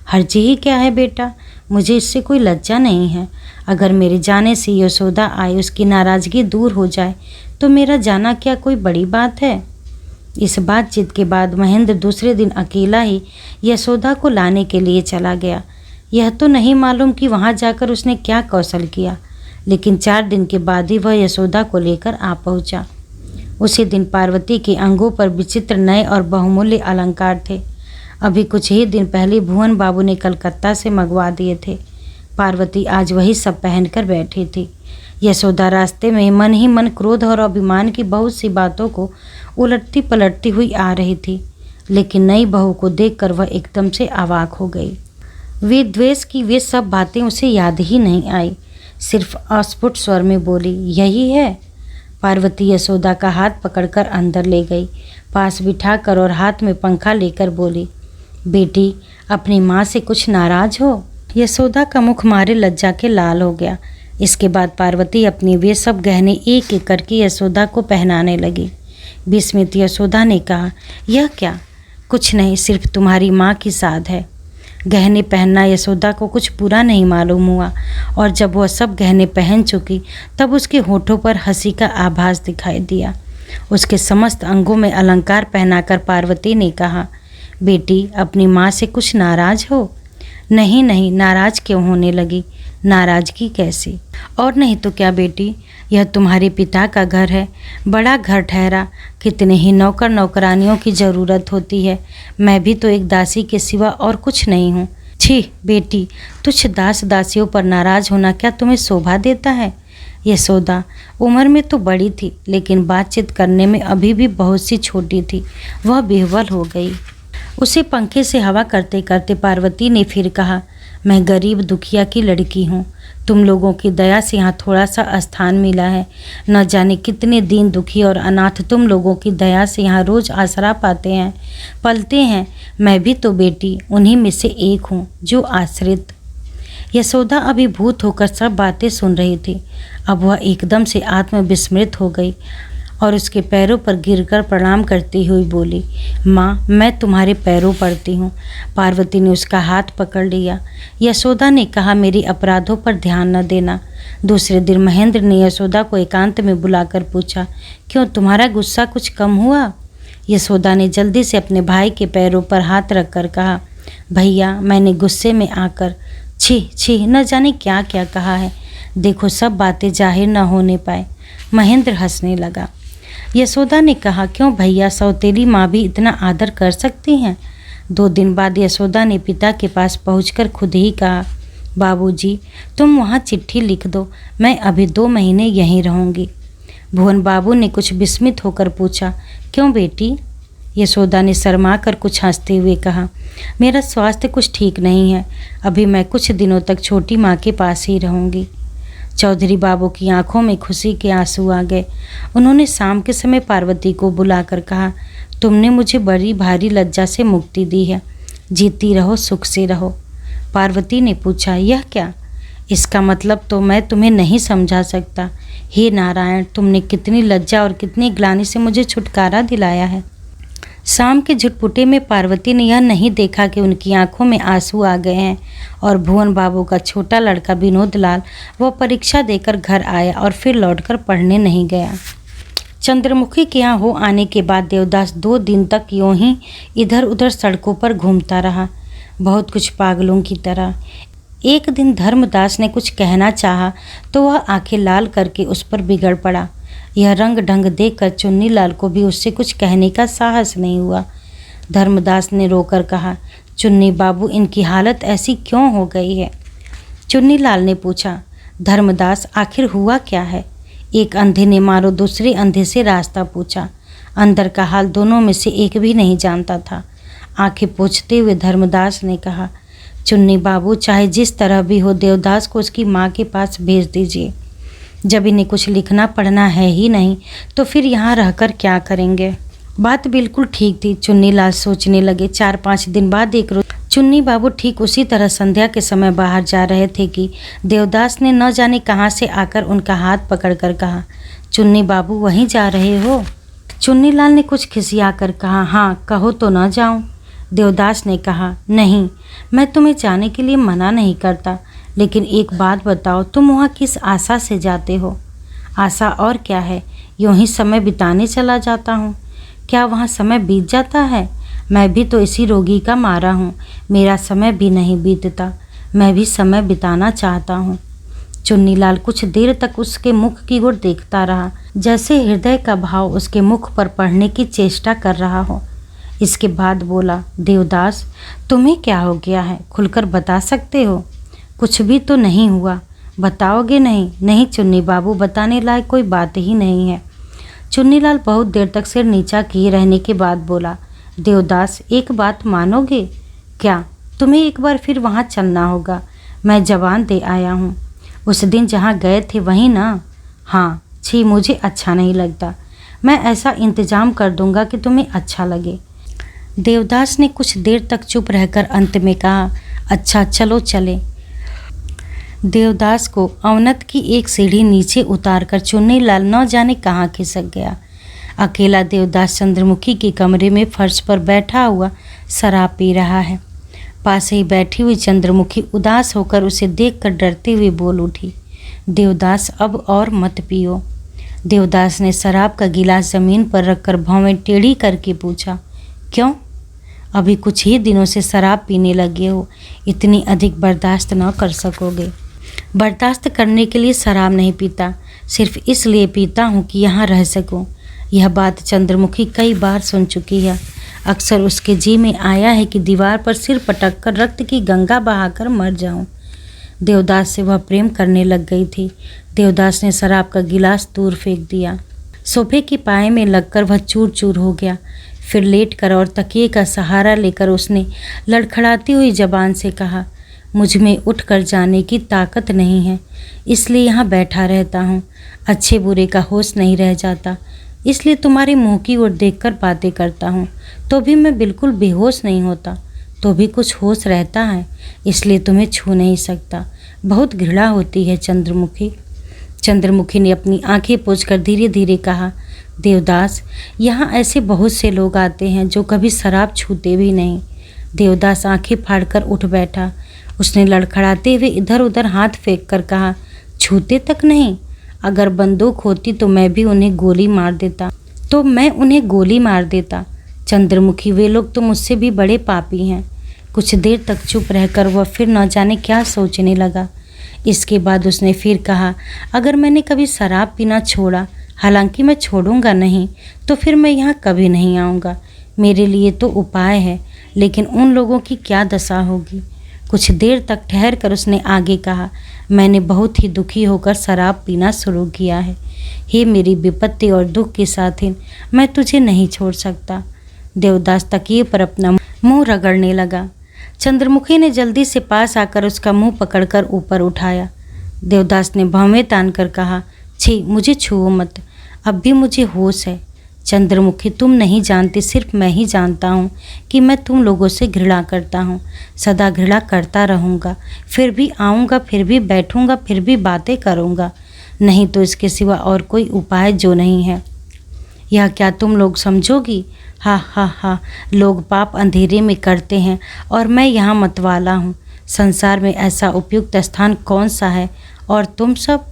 Speaker 1: हर्जी ही क्या है बेटा, मुझे इससे कोई लज्जा नहीं है। अगर मेरे जाने से यशोदा आए, उसकी नाराज़गी दूर हो जाए, तो मेरा जाना क्या कोई बड़ी बात है? इस बातचीत के बाद महेंद्र दूसरे दिन अकेला ही यशोदा को लाने के लिए चला गया। यह तो नहीं मालूम कि वहाँ जाकर उसने क्या कौशल किया, लेकिन 4 दिन के बाद ही वह यशोदा को लेकर आ पहुँचा। उसी दिन पार्वती के अंगों पर विचित्र नए और बहुमूल्य अलंकार थे। अभी कुछ ही दिन पहले भुवन बाबू ने कलकत्ता से मंगवा दिए थे। पार्वती आज वही सब पहनकर बैठी थी। यशोदा रास्ते में मन ही मन क्रोध और अभिमान की बहुत सी बातों को उलटती पलटती हुई आ रही थी, लेकिन नई बहू को देखकर वह एकदम से अवाक हो गई। वे द्वेष की वे सब बातें उसे याद ही नहीं आई। सिर्फ अस्फुट स्वर में बोली, यही है। पार्वती यशोदा का हाथ पकड़कर अंदर ले गई, पास बिठाकर, और हाथ में पंखा लेकर बोली, बेटी, अपनी माँ से कुछ नाराज हो? यशोदा का मुख मारे लज्जा के लाल हो गया। इसके बाद पार्वती अपनी वे सब गहने एक एक करके यशोदा को पहनाने लगी। विस्मित यशोदा ने कहा, यह क्या? कुछ नहीं, सिर्फ तुम्हारी माँ की साध है। गहने पहनना यशोदा को कुछ बुरा नहीं मालूम हुआ, और जब वह सब गहने पहन चुकी तब उसके होठों पर हंसी का आभास दिखाई दिया। उसके समस्त अंगों में अलंकार पहनाकर पार्वती ने कहा, बेटी, अपनी माँ से कुछ नाराज हो? नहीं नहीं, नाराज क्यों होने लगी? नाराजगी कैसी? और नहीं तो क्या बेटी, यह तुम्हारे पिता का घर है, बड़ा घर ठहरा। कितने ही नौकर नौकरानियों की ज़रूरत होती है। मैं भी तो एक दासी के सिवा और कुछ नहीं हूँ। छी बेटी, तुझ दास दासियों पर नाराज होना क्या तुम्हें शोभा देता है? यशोदा उम्र में तो बड़ी थी, लेकिन बातचीत करने में अभी भी बहुत सी छोटी थी। वह बेहवल हो गई। उसे पंखे से हवा करते करते पार्वती ने फिर कहा, मैं गरीब दुखिया की लड़की हूँ। तुम लोगों की दया से यहाँ थोड़ा सा स्थान मिला है। न जाने कितने दीन दुखी और अनाथ तुम लोगों की दया से यहाँ रोज आसरा पाते हैं, पलते हैं। मैं भी तो बेटी उन्हीं में से एक हूँ जो आश्रित। यशोदा अभिभूत होकर सब बातें सुन रही थी। अब वह एकदम से आत्मविस्मृत हो गई और उसके पैरों पर गिरकर प्रणाम करती हुई बोली, माँ, मैं तुम्हारे पैरों पड़ती हूँ। पार्वती ने उसका हाथ पकड़ लिया। यशोदा ने कहा, मेरी अपराधों पर ध्यान न देना। दूसरे दिन महेंद्र ने यशोदा को एकांत में बुलाकर पूछा, क्यों, तुम्हारा गुस्सा कुछ कम हुआ? यशोदा ने जल्दी से अपने भाई के पैरों पर हाथ रखकर कहा, भैया, मैंने गुस्से में आकर छी छी न जाने क्या क्या कहा है। देखो, सब बातें जाहिर न होने पाए। महेंद्र हंसने लगा। यशोदा ने कहा, क्यों भैया, सौतेली माँ भी इतना आदर कर सकती हैं? 2 दिन बाद यशोदा ने पिता के पास पहुंचकर खुद ही कहा, बाबूजी, तुम वहाँ चिट्ठी लिख दो, मैं अभी 2 महीने यहीं रहूँगी। भुवन बाबू ने कुछ विस्मित होकर पूछा, क्यों बेटी? यशोदा ने शर्मा कर कुछ हंसते हुए कहा, मेरा स्वास्थ्य कुछ ठीक नहीं है, अभी मैं कुछ दिनों तक छोटी माँ के पास ही रहूँगी। चौधरी बाबू की आंखों में खुशी के आंसू आ गए। उन्होंने शाम के समय पार्वती को बुलाकर कहा, तुमने मुझे बड़ी भारी लज्जा से मुक्ति दी है, जीती रहो, सुख से रहो। पार्वती ने पूछा, यह क्या? इसका मतलब तो मैं तुम्हें नहीं समझा सकता। हे नारायण, तुमने कितनी लज्जा और कितनी ग्लानि से मुझे छुटकारा दिलाया है। शाम के झुटपुटे में पार्वती ने यह नहीं देखा कि उनकी आंखों में आंसू आ गए हैं और भुवन बाबू का छोटा लड़का विनोद लाल वह परीक्षा देकर घर आया और फिर लौटकर पढ़ने नहीं गया। चंद्रमुखी के यहाँ हो आने के बाद देवदास 2 दिन तक यूं ही इधर उधर सड़कों पर घूमता रहा, बहुत कुछ पागलों की तरह। एक दिन धर्मदास ने कुछ कहना चाहा तो वह आंखें लाल करके उस पर बिगड़ पड़ा। यह रंग ढंग देखकर चुन्नी लाल को भी उससे कुछ कहने का साहस नहीं हुआ। धर्मदास ने रोकर कहा, चुन्नी बाबू, इनकी हालत ऐसी क्यों हो गई है? चुन्नी लाल ने पूछा, धर्मदास, आखिर हुआ क्या है? एक अंधे ने मारो दूसरे अंधे से रास्ता पूछा। अंदर का हाल दोनों में से एक भी नहीं जानता था। आंखें पोंछते हुए धर्मदास ने कहा, चुन्नी बाबू, चाहे जिस तरह भी हो, देवदास को उसकी माँ के पास भेज दीजिए। जब इन्हें कुछ लिखना पढ़ना है ही नहीं तो फिर यहाँ रहकर क्या करेंगे? बात बिल्कुल ठीक थी। चुन्नी लाल सोचने लगे। 4-5 दिन बाद एक रोज चुन्नी बाबू ठीक उसी तरह संध्या के समय बाहर जा रहे थे कि देवदास ने न जाने कहाँ से आकर उनका हाथ पकड़कर कहा, चुन्नी बाबू, वहीं जा रहे हो? चुन्नी लाल ने कुछ खिसिया कर कहा, हाँ, कहो तो न जाऊं। देवदास ने कहा, नहीं, मैं तुम्हें जाने के लिए मना नहीं करता, लेकिन एक बात बताओ, तुम वहाँ किस आशा से जाते हो? आशा और क्या है, यूं ही समय बिताने चला जाता हूँ। क्या वहाँ समय बीत जाता है? मैं भी तो इसी रोगी का मारा हूँ, मेरा समय भी नहीं बीतता, मैं भी समय बिताना चाहता हूँ। चुन्नीलाल कुछ देर तक उसके मुख की ओर देखता रहा, जैसे हृदय का भाव उसके मुख पर पढ़ने की चेष्टा कर रहा हो। इसके बाद बोला, देवदास, तुम्हें क्या हो गया है? खुलकर बता सकते हो? कुछ भी तो नहीं हुआ, बताओगे नहीं? नहीं चुन्नी बाबू, बताने लायक कोई बात ही नहीं है। चुन्नीलाल बहुत देर तक सिर नीचा किए रहने के बाद बोला, देवदास, एक बात मानोगे? क्या? तुम्हें एक बार फिर वहाँ चलना होगा। मैं जवान दे आया हूँ। उस दिन जहाँ गए थे वहीं ना? हाँ। छी, मुझे अच्छा नहीं लगता। मैं ऐसा इंतजाम कर दूंगा कि तुम्हें अच्छा लगे। देवदास ने कुछ देर तक चुप रहकर अंत में कहा, अच्छा, चलो चले। देवदास को अवनत की एक सीढ़ी नीचे उतारकर चुन्नीलाल न जाने कहाँ खिसक गया। अकेला देवदास चंद्रमुखी के कमरे में फर्श पर बैठा हुआ शराब पी रहा है। पास ही बैठी हुई चंद्रमुखी उदास होकर उसे देखकर डरते हुए बोल उठी, देवदास, अब और मत पियो। देवदास ने शराब का गिलास जमीन पर रखकर भौवें टेढ़ी करके पूछा, क्यों? अभी कुछ ही दिनों से शराब पीने लगे हो, इतनी अधिक बर्दाश्त न कर सकोगे। बर्दाश्त करने के लिए शराब नहीं पीता, सिर्फ इसलिए पीता हूँ कि यहाँ रह सकूँ। यह बात चंद्रमुखी कई बार सुन चुकी है। अक्सर उसके जी में आया है कि दीवार पर सिर पटक कर रक्त की गंगा बहाकर मर जाऊं। देवदास से वह प्रेम करने लग गई थी। देवदास ने शराब का गिलास दूर फेंक दिया। सोफे की पाए में लगकर वह चूर चूर हो गया। फिर लेटकर और तकिए का सहारा लेकर उसने लड़खड़ाती हुई जबान से कहा, मुझ में उठकर जाने की ताकत नहीं है, इसलिए यहाँ बैठा रहता हूँ। अच्छे बुरे का होश नहीं रह जाता, इसलिए तुम्हारे मुंह की ओर देखकर बातें करता हूँ। तो भी मैं बिल्कुल बेहोश नहीं होता, तो भी कुछ होश रहता है, इसलिए तुम्हें छू नहीं सकता। बहुत घृणा होती है चंद्रमुखी। चंद्रमुखी ने अपनी आंखें पोंछकर धीरे धीरे कहा, देवदास, यहाँ ऐसे बहुत से लोग आते हैं जो कभी शराब छूते भी नहीं। देवदास आंखें फाड़कर उठ बैठा। उसने लड़खड़ाते हुए इधर उधर हाथ फेंक कर कहा, छूते तक नहीं? अगर बंदूक होती तो मैं भी उन्हें गोली मार देता। चंद्रमुखी, वे लोग तो मुझसे भी बड़े पापी हैं। कुछ देर तक चुप रहकर वह फिर न जाने क्या सोचने लगा। इसके बाद उसने फिर कहा, अगर मैंने कभी शराब पीना छोड़ा, हालांकि मैं छोड़ूंगा नहीं, तो फिर मैं यहाँ कभी नहीं आऊँगा। मेरे लिए तो उपाय है, लेकिन उन लोगों की क्या दशा होगी। कुछ देर तक ठहर कर उसने आगे कहा, मैंने बहुत ही दुखी होकर शराब पीना शुरू किया है। हे मेरी विपत्ति और दुख के साथी, मैं तुझे नहीं छोड़ सकता। देवदास तकिए पर अपना मुंह रगड़ने लगा। चंद्रमुखी ने जल्दी से पास आकर उसका मुंह पकड़कर ऊपर उठाया। देवदास ने भौवें तानकर कहा, छी, मुझे छुओ मत, अब भी मुझे होश है। चंद्रमुखी, तुम नहीं जानती, सिर्फ मैं ही जानता हूँ कि मैं तुम लोगों से घृणा करता हूँ, सदा घृणा करता रहूँगा। फिर भी आऊँगा, फिर भी बैठूँगा, फिर भी बातें करूँगा, नहीं तो इसके सिवा और कोई उपाय जो नहीं है। यह क्या तुम लोग समझोगी? हा हा हा, लोग पाप अंधेरे में करते हैं और मैं यहाँ मतवाला हूँ। संसार में ऐसा उपयुक्त स्थान कौन सा है? और तुम सब?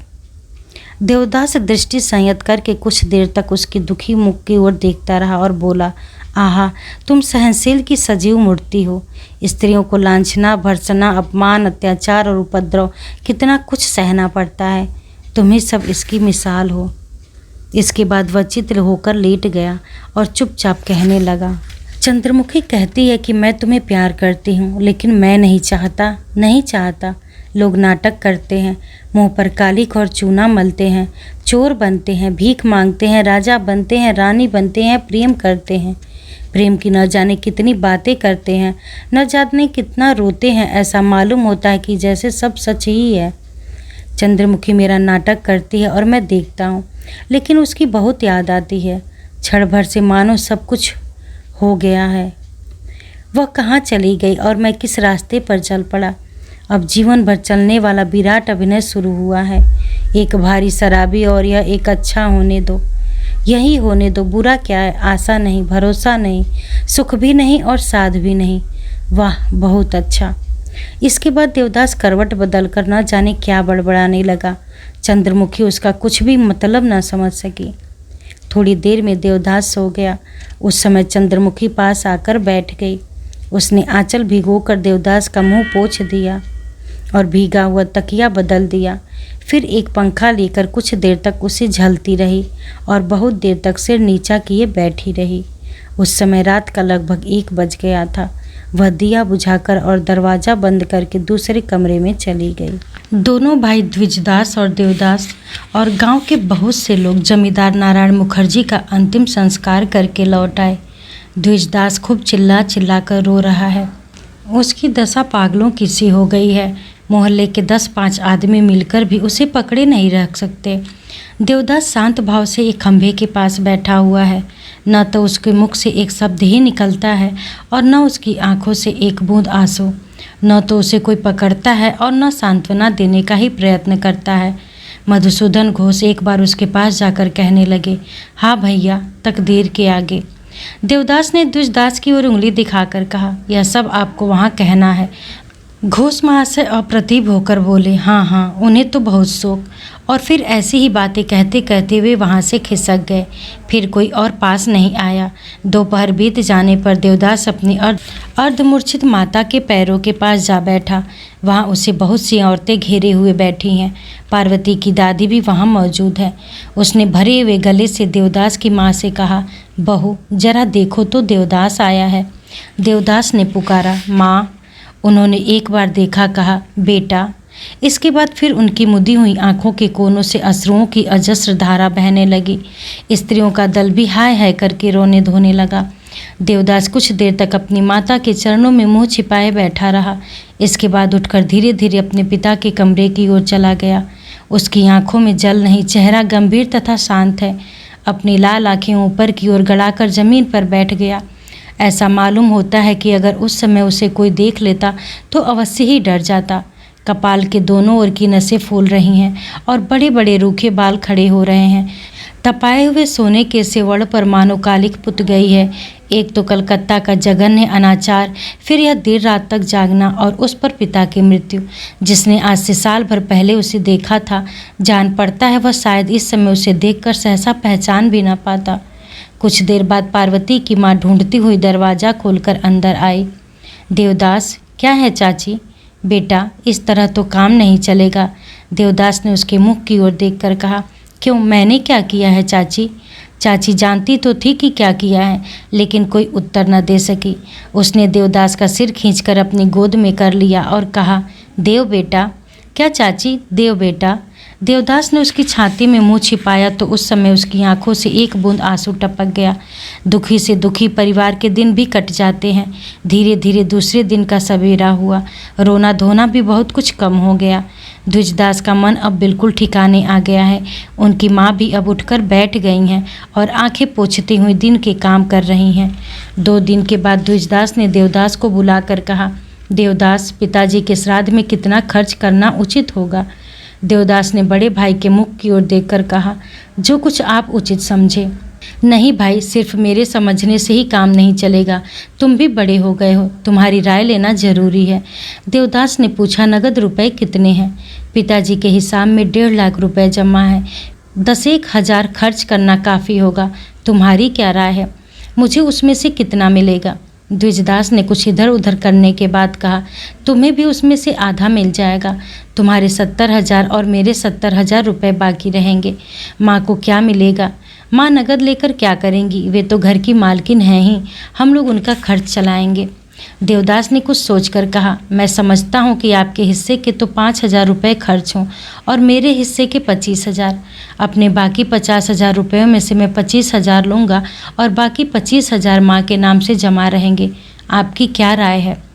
Speaker 1: देवदास दृष्टि संयत करके कुछ देर तक उसकी दुखी मुख की ओर देखता रहा और बोला, आहा, तुम सहनशील की सजीव मूर्ति हो। स्त्रियों को लांछना, भर्त्सना, अपमान, अत्याचार और उपद्रव कितना कुछ सहना पड़ता है, तुम्हें सब इसकी मिसाल हो। इसके बाद वह चित्र होकर लेट गया और चुपचाप कहने लगा, चंद्रमुखी कहती है कि मैं तुम्हें प्यार करती हूँ, लेकिन मैं नहीं चाहता। लोग नाटक करते हैं, मुंह पर कालिख और चूना मलते हैं, चोर बनते हैं, भीख मांगते हैं, राजा बनते हैं, रानी बनते हैं, प्रेम करते हैं। प्रेम की न जाने कितनी बातें करते हैं, न जाने कितना रोते हैं। ऐसा मालूम होता है कि जैसे सब सच ही है। चंद्रमुखी मेरा नाटक करती है और मैं देखता हूँ, लेकिन उसकी बहुत याद आती है। क्षण भर से मानो सब कुछ हो गया है। वह कहाँ चली गई और मैं किस रास्ते पर चल पड़ा। अब जीवन भर चलने वाला विराट अभिनय शुरू हुआ है। एक भारी शराबी और यह एक अच्छा होने दो, यही होने दो। बुरा क्या है? आशा नहीं, भरोसा नहीं, सुख भी नहीं और साध भी नहीं। वाह, बहुत अच्छा। इसके बाद देवदास करवट बदलकर न जाने क्या बड़बड़ाने लगा। चंद्रमुखी उसका कुछ भी मतलब न समझ सकी। थोड़ी देर में देवदास सो गया। उस समय चंद्रमुखी पास आकर बैठ गई। उसने आंचल भिगोकर देवदास का मुंह पोंछ दिया और भीगा हुआ तकिया बदल दिया। फिर एक पंखा लेकर कुछ देर तक उसे झलती रही और बहुत देर तक सिर नीचा किए बैठी रही। उस समय रात का लगभग 1 बज गया था। वह दिया बुझाकर और दरवाज़ा बंद करके दूसरे कमरे में चली गई। दोनों भाई द्विजदास और देवदास और गांव के बहुत से लोग जमींदार नारायण मुखर्जी का अंतिम संस्कार करके लौट आए। द्विजदास खूब चिल्ला कर रो रहा है। उसकी दशा पागलों की सी हो गई है। मोहल्ले के 10-5 आदमी मिलकर भी उसे पकड़े नहीं रख सकते। देवदास शांत भाव से एक खंभे के पास बैठा हुआ है। न तो उसके मुख से एक शब्द ही निकलता है और न उसकी आंखों से एक बूंद आंसू। न तो उसे कोई पकड़ता है और न सांत्वना देने का ही प्रयत्न करता है। मधुसूदन घोष एक बार उसके पास जाकर कहने लगे, हाँ भैया, तकदीर के आगे। देवदास ने द्विजदास की ओर उंगली दिखाकर कहा, यह सब आपको वहाँ कहना है। घोष महाशय अप्रतिभ होकर बोले, हाँ, उन्हें तो बहुत शौक। और फिर ऐसी ही बातें कहते कहते वे वहाँ से खिसक गए। फिर कोई और पास नहीं आया। दोपहर बीत जाने पर देवदास अपनी अर्धमूर्छित माता के पैरों के पास जा बैठा। वहाँ उसे बहुत सी औरतें घेरे हुए बैठी हैं। पार्वती की दादी भी वहाँ मौजूद है। उसने भरे हुए गले से देवदास की माँ से कहा, बहू जरा देखो तो देवदास आया है। देवदास ने पुकारा, माँ। उन्होंने एक बार देखा, कहा, बेटा। इसके बाद फिर उनकी मुदी हुई आंखों के कोनों से अश्रुओं की अजस्र धारा बहने लगी। स्त्रियों का दल भी हाय हाय करके रोने धोने लगा। देवदास कुछ देर तक अपनी माता के चरणों में मुंह छिपाए बैठा रहा। इसके बाद उठकर धीरे धीरे अपने पिता के कमरे की ओर चला गया। उसकी आंखों में जल नहीं, चेहरा गंभीर तथा शांत है। अपनी लाल आंखें ऊपर की ओर गड़ाकर जमीन पर बैठ गया। ऐसा मालूम होता है कि अगर उस समय उसे कोई देख लेता तो अवश्य ही डर जाता। कपाल के दोनों ओर की नसें फूल रही हैं और बड़े बड़े रूखे बाल खड़े हो रहे हैं। तपाए हुए सोने के सेवड़ पर मानो कालिख पुत गई है। एक तो कलकत्ता का जघन्य अनाचार, फिर यह देर रात तक जागना और उस पर पिता की मृत्यु। जिसने आज से साल भर पहले उसे देखा था, जान पड़ता है वह शायद इस समय उसे देखकर सहसा पहचान भी न पाता। कुछ देर बाद पार्वती की माँ ढूंढती हुई दरवाज़ा खोलकर अंदर आई। देवदास, क्या है चाची? बेटा, इस तरह तो काम नहीं चलेगा। देवदास ने उसके मुख की ओर देखकर कहा। क्यों, मैंने क्या किया है चाची? चाची जानती तो थी कि क्या किया है, लेकिन कोई उत्तर न दे सकी। उसने देवदास का सिर खींचकर अपनी गोद में कर लिया और कहा, देव बेटा। क्या चाची, देव बेटा? देवदास ने उसकी छाती में मुंह छिपाया तो उस समय उसकी आंखों से एक बूंद आंसू टपक गया। दुखी से दुखी परिवार के दिन भी कट जाते हैं। धीरे धीरे दूसरे दिन का सवेरा हुआ। रोना धोना भी बहुत कुछ कम हो गया। द्विजदास का मन अब बिल्कुल ठिकाने आ गया है। उनकी माँ भी अब उठकर बैठ गई हैं और आंखें पोंछती हुई दिन के काम कर रही हैं। 2 दिन के बाद द्विजदास ने देवदास को बुलाकर कहा, देवदास, पिताजी के श्राद्ध में कितना खर्च करना उचित होगा? देवदास ने बड़े भाई के मुख की ओर देखकर कहा, जो कुछ आप उचित समझे। नहीं भाई, सिर्फ मेरे समझने से ही काम नहीं चलेगा। तुम भी बड़े हो गए हो, तुम्हारी राय लेना जरूरी है। देवदास ने पूछा, नगद रुपए कितने हैं? पिताजी के हिसाब में 1.5 लाख रुपए जमा है। 10-1 हज़ार खर्च करना काफ़ी होगा। तुम्हारी क्या राय है? मुझे उसमें से कितना मिलेगा? द्विजदास ने कुछ इधर उधर करने के बाद कहा, तुम्हें भी उसमें से आधा मिल जाएगा। तुम्हारे 70,000 और मेरे 70,000 रुपये बाकी रहेंगे। माँ को क्या मिलेगा? माँ नगद लेकर क्या करेंगी? वे तो घर की मालकिन हैं ही, हम लोग उनका खर्च चलाएंगे। देवदास ने कुछ सोचकर कहा, मैं समझता हूँ कि आपके हिस्से के तो 5,000 रुपये खर्च हों और मेरे हिस्से के 25,000। अपने बाकी 50,000 रुपयों में से मैं 25,000 लूँगा और बाकी 25,000 माँ के नाम से जमा रहेंगे। आपकी क्या राय है?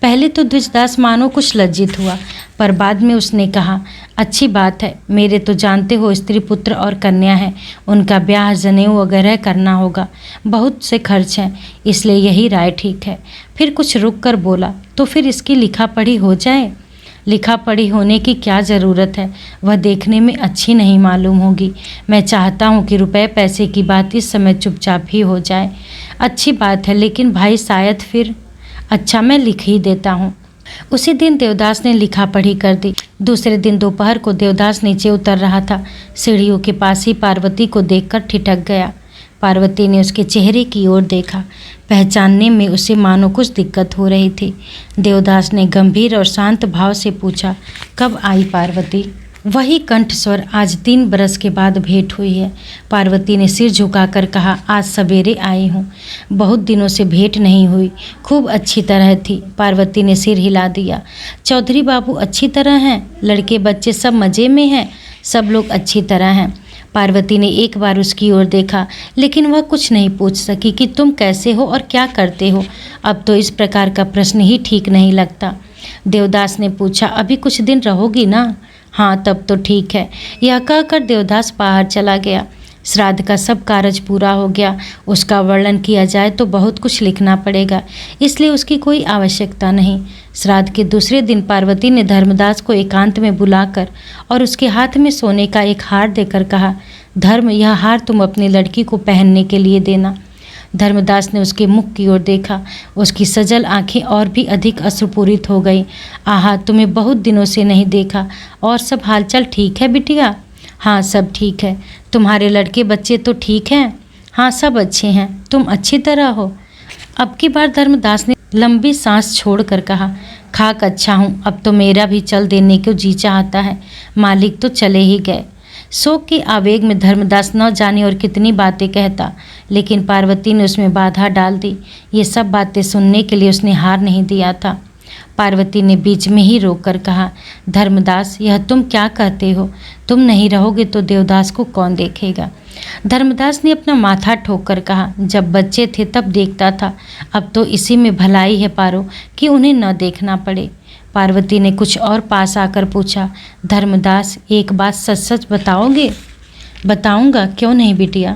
Speaker 1: पहले तो द्विजदास मानो कुछ लज्जित हुआ, पर बाद में उसने कहा, अच्छी बात है। मेरे तो जानते हो स्त्री पुत्र और कन्या है, उनका ब्याह जनेऊ वगैरह करना होगा, बहुत से खर्च हैं, इसलिए यही राय ठीक है। फिर कुछ रुक कर बोला, तो फिर इसकी लिखा पढ़ी हो जाए। लिखा पढ़ी होने की क्या ज़रूरत है? वह देखने में अच्छी नहीं मालूम होगी। मैं चाहता हूँ कि रुपए पैसे की बात इस समय चुपचाप ही हो जाए। अच्छी बात है, लेकिन भाई शायद फिर। अच्छा, मैं लिख ही देता हूँ। उसी दिन देवदास ने लिखा पढ़ी कर दी। दूसरे दिन दोपहर को देवदास नीचे उतर रहा था। सीढ़ियों के पास ही पार्वती को देखकर ठिठक गया। पार्वती ने उसके चेहरे की ओर देखा। पहचानने में उसे मानो कुछ दिक्कत हो रही थी। देवदास ने गंभीर और शांत भाव से पूछा, कब आई पार्वती? वही कंठ स्वर, आज 3 बरस के बाद भेंट हुई है। पार्वती ने सिर झुकाकर कहा, आज सवेरे आई हूँ, बहुत दिनों से भेंट नहीं हुई। खूब अच्छी तरह थी। पार्वती ने सिर हिला दिया। चौधरी बाबू अच्छी तरह हैं? लड़के बच्चे सब मज़े में हैं? सब लोग अच्छी तरह हैं। पार्वती ने एक बार उसकी ओर देखा, लेकिन वह कुछ नहीं पूछ सकी कि तुम कैसे हो और क्या करते हो। अब तो इस प्रकार का प्रश्न ही ठीक नहीं लगता। देवदास ने पूछा, अभी कुछ दिन रहोगी ना? हाँ, तब तो ठीक है। यह कहकर देवदास बाहर चला गया। श्राद्ध का सब कार्य पूरा हो गया। उसका वर्णन किया जाए तो बहुत कुछ लिखना पड़ेगा, इसलिए उसकी कोई आवश्यकता नहीं। श्राद्ध के दूसरे दिन पार्वती ने धर्मदास को एकांत में बुलाकर और उसके हाथ में सोने का एक हार देकर कहा, धर्म, यह हार तुम अपनी लड़की को पहनने के लिए देना। धर्मदास ने उसके मुख की ओर देखा। उसकी सजल आंखें और भी अधिक अश्रुपूरित हो गई। आहा, तुम्हें बहुत दिनों से नहीं देखा। और सब हालचाल ठीक है बिटिया? हाँ, सब ठीक है। तुम्हारे लड़के बच्चे तो ठीक हैं? हाँ, सब अच्छे हैं। तुम अच्छी तरह हो? अब की बार धर्मदास ने लंबी सांस छोड़कर कहा, खाक अच्छा हूँ, अब तो मेरा भी चल देने को जी चाहता है। मालिक तो चले ही गए। शोक के आवेग में धर्मदास न जाने और कितनी बातें कहता, लेकिन पार्वती ने उसमें बाधा डाल दी। ये सब बातें सुनने के लिए उसने हार नहीं दिया था। पार्वती ने बीच में ही रोककर कहा, धर्मदास, यह तुम क्या कहते हो? तुम नहीं रहोगे तो देवदास को कौन देखेगा? धर्मदास ने अपना माथा ठोक कर कहा, जब बच्चे थे तब देखता था, अब तो इसी में भलाई है पारो कि उन्हें न देखना पड़े। पार्वती ने कुछ और पास आकर पूछा, धर्मदास एक बात सच सच बताओगे? बताऊंगा, क्यों नहीं बिटिया।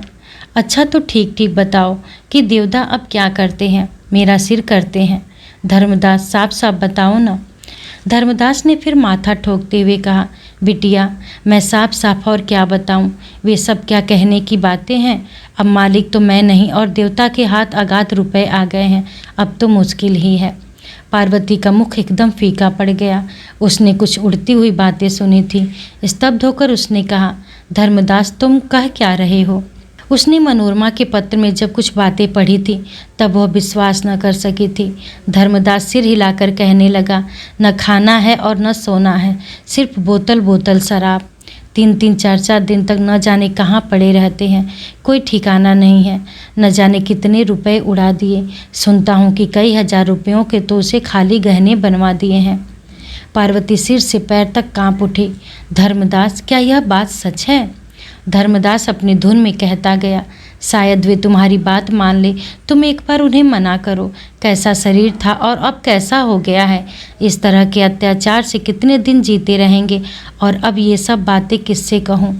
Speaker 1: अच्छा तो ठीक ठीक बताओ कि देवदा अब क्या करते हैं? मेरा सिर करते हैं। धर्मदास साफ साफ बताओ ना। धर्मदास ने फिर माथा ठोकते हुए कहा, बिटिया मैं साफ साफ और क्या बताऊं, वे सब क्या कहने की बातें हैं। अब मालिक तो मैं नहीं और देवता के हाथ अगाध रुपए आ गए हैं, अब तो मुश्किल ही है। पार्वती का मुख एकदम फीका पड़ गया। उसने कुछ उड़ती हुई बातें सुनी थी। स्तब्ध होकर उसने कहा, धर्मदास तुम कह क्या रहे हो? उसने मनोरमा के पत्र में जब कुछ बातें पढ़ी थी तब वह विश्वास न कर सकी थी। धर्मदास सिर हिलाकर कहने लगा, न खाना है और न सोना है, सिर्फ बोतल बोतल शराब। 3-3 4-4 दिन तक न जाने कहाँ पड़े रहते हैं, कोई ठिकाना नहीं है। न जाने कितने रुपए उड़ा दिए। सुनता हूँ कि कई हजार रुपयों के तो उसे खाली गहने बनवा दिए हैं। पार्वती सिर से पैर तक काँप उठी। धर्मदास क्या यह बात सच है? धर्मदास अपनी धुन में कहता गया, शायद वे तुम्हारी बात मान ले। तुम एक बार उन्हें मना करो। कैसा शरीर था और अब कैसा हो गया है। इस तरह के अत्याचार से कितने दिन जीते रहेंगे। और अब ये सब बातें किससे कहूँ?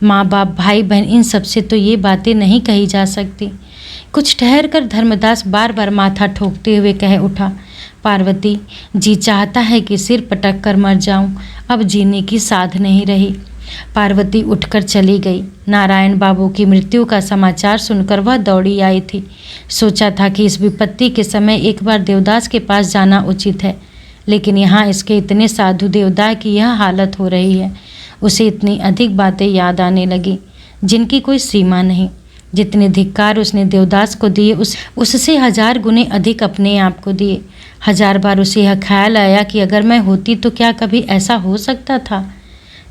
Speaker 1: माँ बाप भाई बहन इन सब से तो ये बातें नहीं कही जा सकती। कुछ ठहर कर धर्मदास बार बार माथा ठोकते हुए कह उठा, पार्वती जी चाहता है कि सिर पटक कर मर जाऊं, अब जीने की साध नहीं रही। पार्वती उठकर चली गई। नारायण बाबू की मृत्यु का समाचार सुनकर वह दौड़ी आई थी। सोचा था कि इस विपत्ति के समय एक बार देवदास के पास जाना उचित है, लेकिन यहाँ इसके इतने साधु देवदास की यह हालत हो रही है। उसे इतनी अधिक बातें याद आने लगी जिनकी कोई सीमा नहीं। जितने धिक्कार उसने देवदास को दिए उससे 1000 गुने अधिक अपने आप को दिए। 1000 बार उसे यह ख्याल आया कि अगर मैं होती तो क्या कभी ऐसा हो सकता था।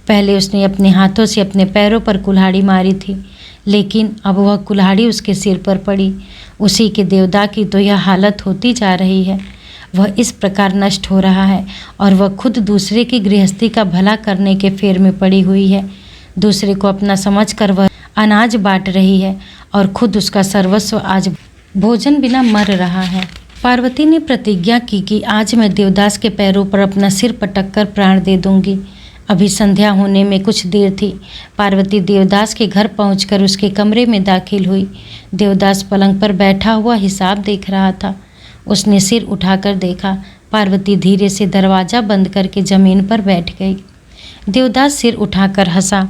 Speaker 1: पहले उसने अपने हाथों से अपने पैरों पर कुल्हाड़ी मारी थी, लेकिन अब वह कुल्हाड़ी उसके सिर पर पड़ी। उसी के देवदा की तो यह हालत होती जा रही है। वह इस प्रकार नष्ट हो रहा है और वह खुद दूसरे की गृहस्थी का भला करने के फेर में पड़ी हुई है। दूसरे को अपना समझकर वह अनाज बांट रही है और खुद उसका सर्वस्व आज भोजन बिना मर रहा है। पार्वती ने प्रतिज्ञा की कि आज मैं देवदास के पैरों पर अपना सिर पटक कर प्राण दे दूंगी। अभी संध्या होने में कुछ देर थी। पार्वती देवदास के घर पहुंचकर उसके कमरे में दाखिल हुई। देवदास पलंग पर बैठा हुआ हिसाब देख रहा था। उसने सिर उठाकर देखा। पार्वती धीरे से दरवाज़ा बंद करके ज़मीन पर बैठ गई। देवदास सिर उठाकर हंसा।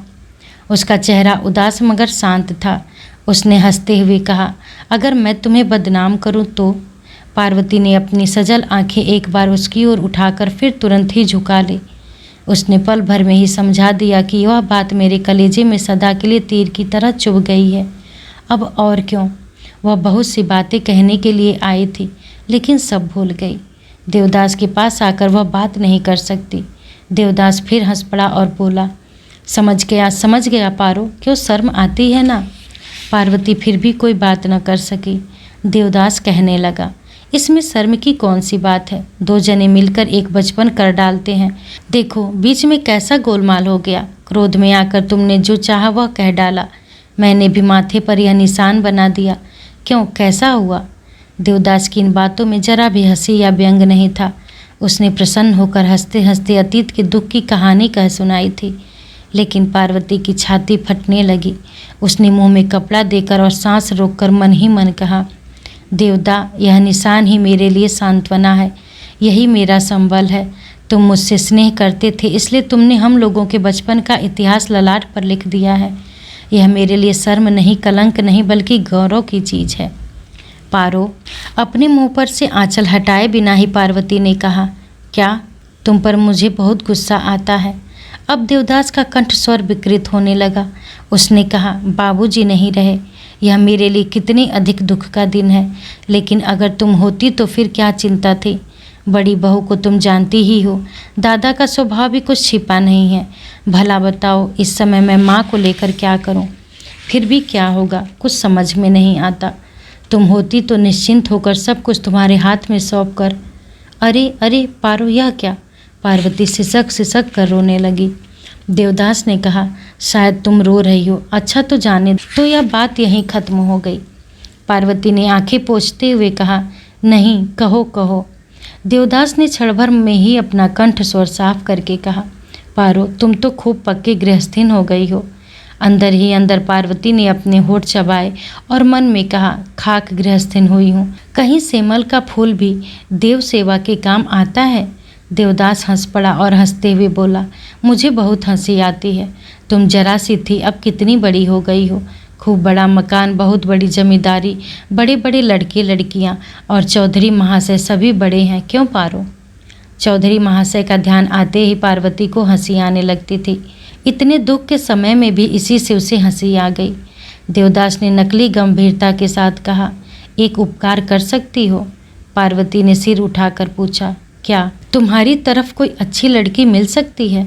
Speaker 1: उसका चेहरा उदास मगर शांत था। उसने हंसते हुए कहा, अगर मैं तुम्हें बदनाम करूं तो? पार्वती ने अपनी सजल आंखें एक बार उसकी ओर उठाकर फिर तुरंत ही झुका ली। उसने पल भर में ही समझा दिया कि वह बात मेरे कलेजे में सदा के लिए तीर की तरह चुभ गई है। अब और क्यों? वह बहुत सी बातें कहने के लिए आई थी, लेकिन सब भूल गई। देवदास के पास आकर वह बात नहीं कर सकती। देवदास फिर हंस पड़ा और बोला, समझ गया पारो, क्यों शर्म आती है ना? पार्वती फिर भी कोई बात न कर सकी। देवदास कहने लगा, इसमें शर्म की कौन सी बात है? 2 जने मिलकर एक बचपन कर डालते हैं। देखो बीच में कैसा गोलमाल हो गया। क्रोध में आकर तुमने जो चाहा वह कह डाला। मैंने भी माथे पर यह निशान बना दिया। क्यों, कैसा हुआ? देवदास की इन बातों में जरा भी हंसी या व्यंग नहीं था। उसने प्रसन्न होकर हंसते हंसते अतीत के दुख की कहानी कह सुनाई थी। लेकिन पार्वती की छाती फटने लगी। उसने मुंह में कपड़ा देकर और सांस रोककर मन ही मन कहा, देवदा यह निशान ही मेरे लिए सांत्वना है, यही मेरा संबल है। तुम मुझसे स्नेह करते थे, इसलिए तुमने हम लोगों के बचपन का इतिहास ललाट पर लिख दिया है। यह मेरे लिए शर्म नहीं, कलंक नहीं, बल्कि गौरव की चीज़ है। पारो अपने मुंह पर से आंचल हटाए बिना ही पार्वती ने कहा, क्या तुम पर मुझे बहुत गुस्सा आता है? अब देवदास का कंठ स्वर विकृत होने लगा। उसने कहा, बाबूजी नहीं रहे, यह मेरे लिए कितनी अधिक दुख का दिन है। लेकिन अगर तुम होती तो फिर क्या चिंता थी? बड़ी बहू को तुम जानती ही हो, दादा का स्वभाव भी कुछ छिपा नहीं है। भला बताओ इस समय मैं माँ को लेकर क्या करूं? फिर भी क्या होगा कुछ समझ में नहीं आता। तुम होती तो निश्चिंत होकर सब कुछ तुम्हारे हाथ में सौंप कर। अरे अरे पारो, यह क्या? पार्वती सिसक सिसक कर रोने लगी। देवदास ने कहा, शायद तुम रो रही हो। अच्छा तो जाने दो। तो यह बात यहीं खत्म हो गई। पार्वती ने आंखें पोंछते हुए कहा, नहीं, कहो कहो। देवदास ने क्षण भर में ही अपना कंठ स्वर साफ करके कहा, पारो, तुम तो खूब पक्की गृहस्थीन हो गई हो। अंदर ही अंदर पार्वती ने अपने होठ चबाए और मन में कहा, खाक गृहस्थीन हुई हूँ। कहीं सेमल का फूल भी देव सेवा के काम आता है। देवदास हंस पड़ा और हंसते हुए बोला, मुझे बहुत हंसी आती है। तुम जरा सी थी, अब कितनी बड़ी हो गई हो। खूब बड़ा मकान, बहुत बड़ी जमींदारी, बड़े बड़े लड़के लड़कियाँ और चौधरी महाशय सभी बड़े हैं, क्यों पारो? चौधरी महाशय का ध्यान आते ही पार्वती को हंसी आने लगती थी। इतने दुख के समय में भी इसी से उसे हंसी आ गई। देवदास ने नकली गंभीरता के साथ कहा, एक उपकार कर सकती हो? पार्वती ने सिर उठाकर पूछा, क्या तुम्हारी तरफ कोई अच्छी लड़की मिल सकती है?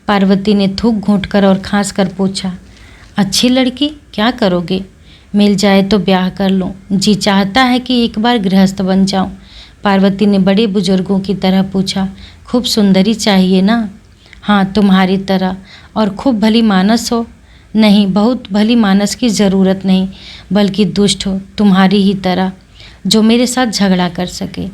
Speaker 1: पार्वती ने थूक घूंटकर और खांस कर पूछा, अच्छी लड़की? क्या करोगे? मिल जाए तो ब्याह कर लूं। जी चाहता है कि एक बार गृहस्थ बन जाऊं। पार्वती ने बड़े बुजुर्गों की तरह पूछा, खूब सुंदरी चाहिए ना? हाँ, तुम्हारी तरह, और खूब भली मानस हो? नहीं, बहुत भली मानस की ज़रूरत नहीं, बल्कि दुष्ट हो, तुम्हारी ही तरह, जो मेरे साथ झगड़ा कर सके।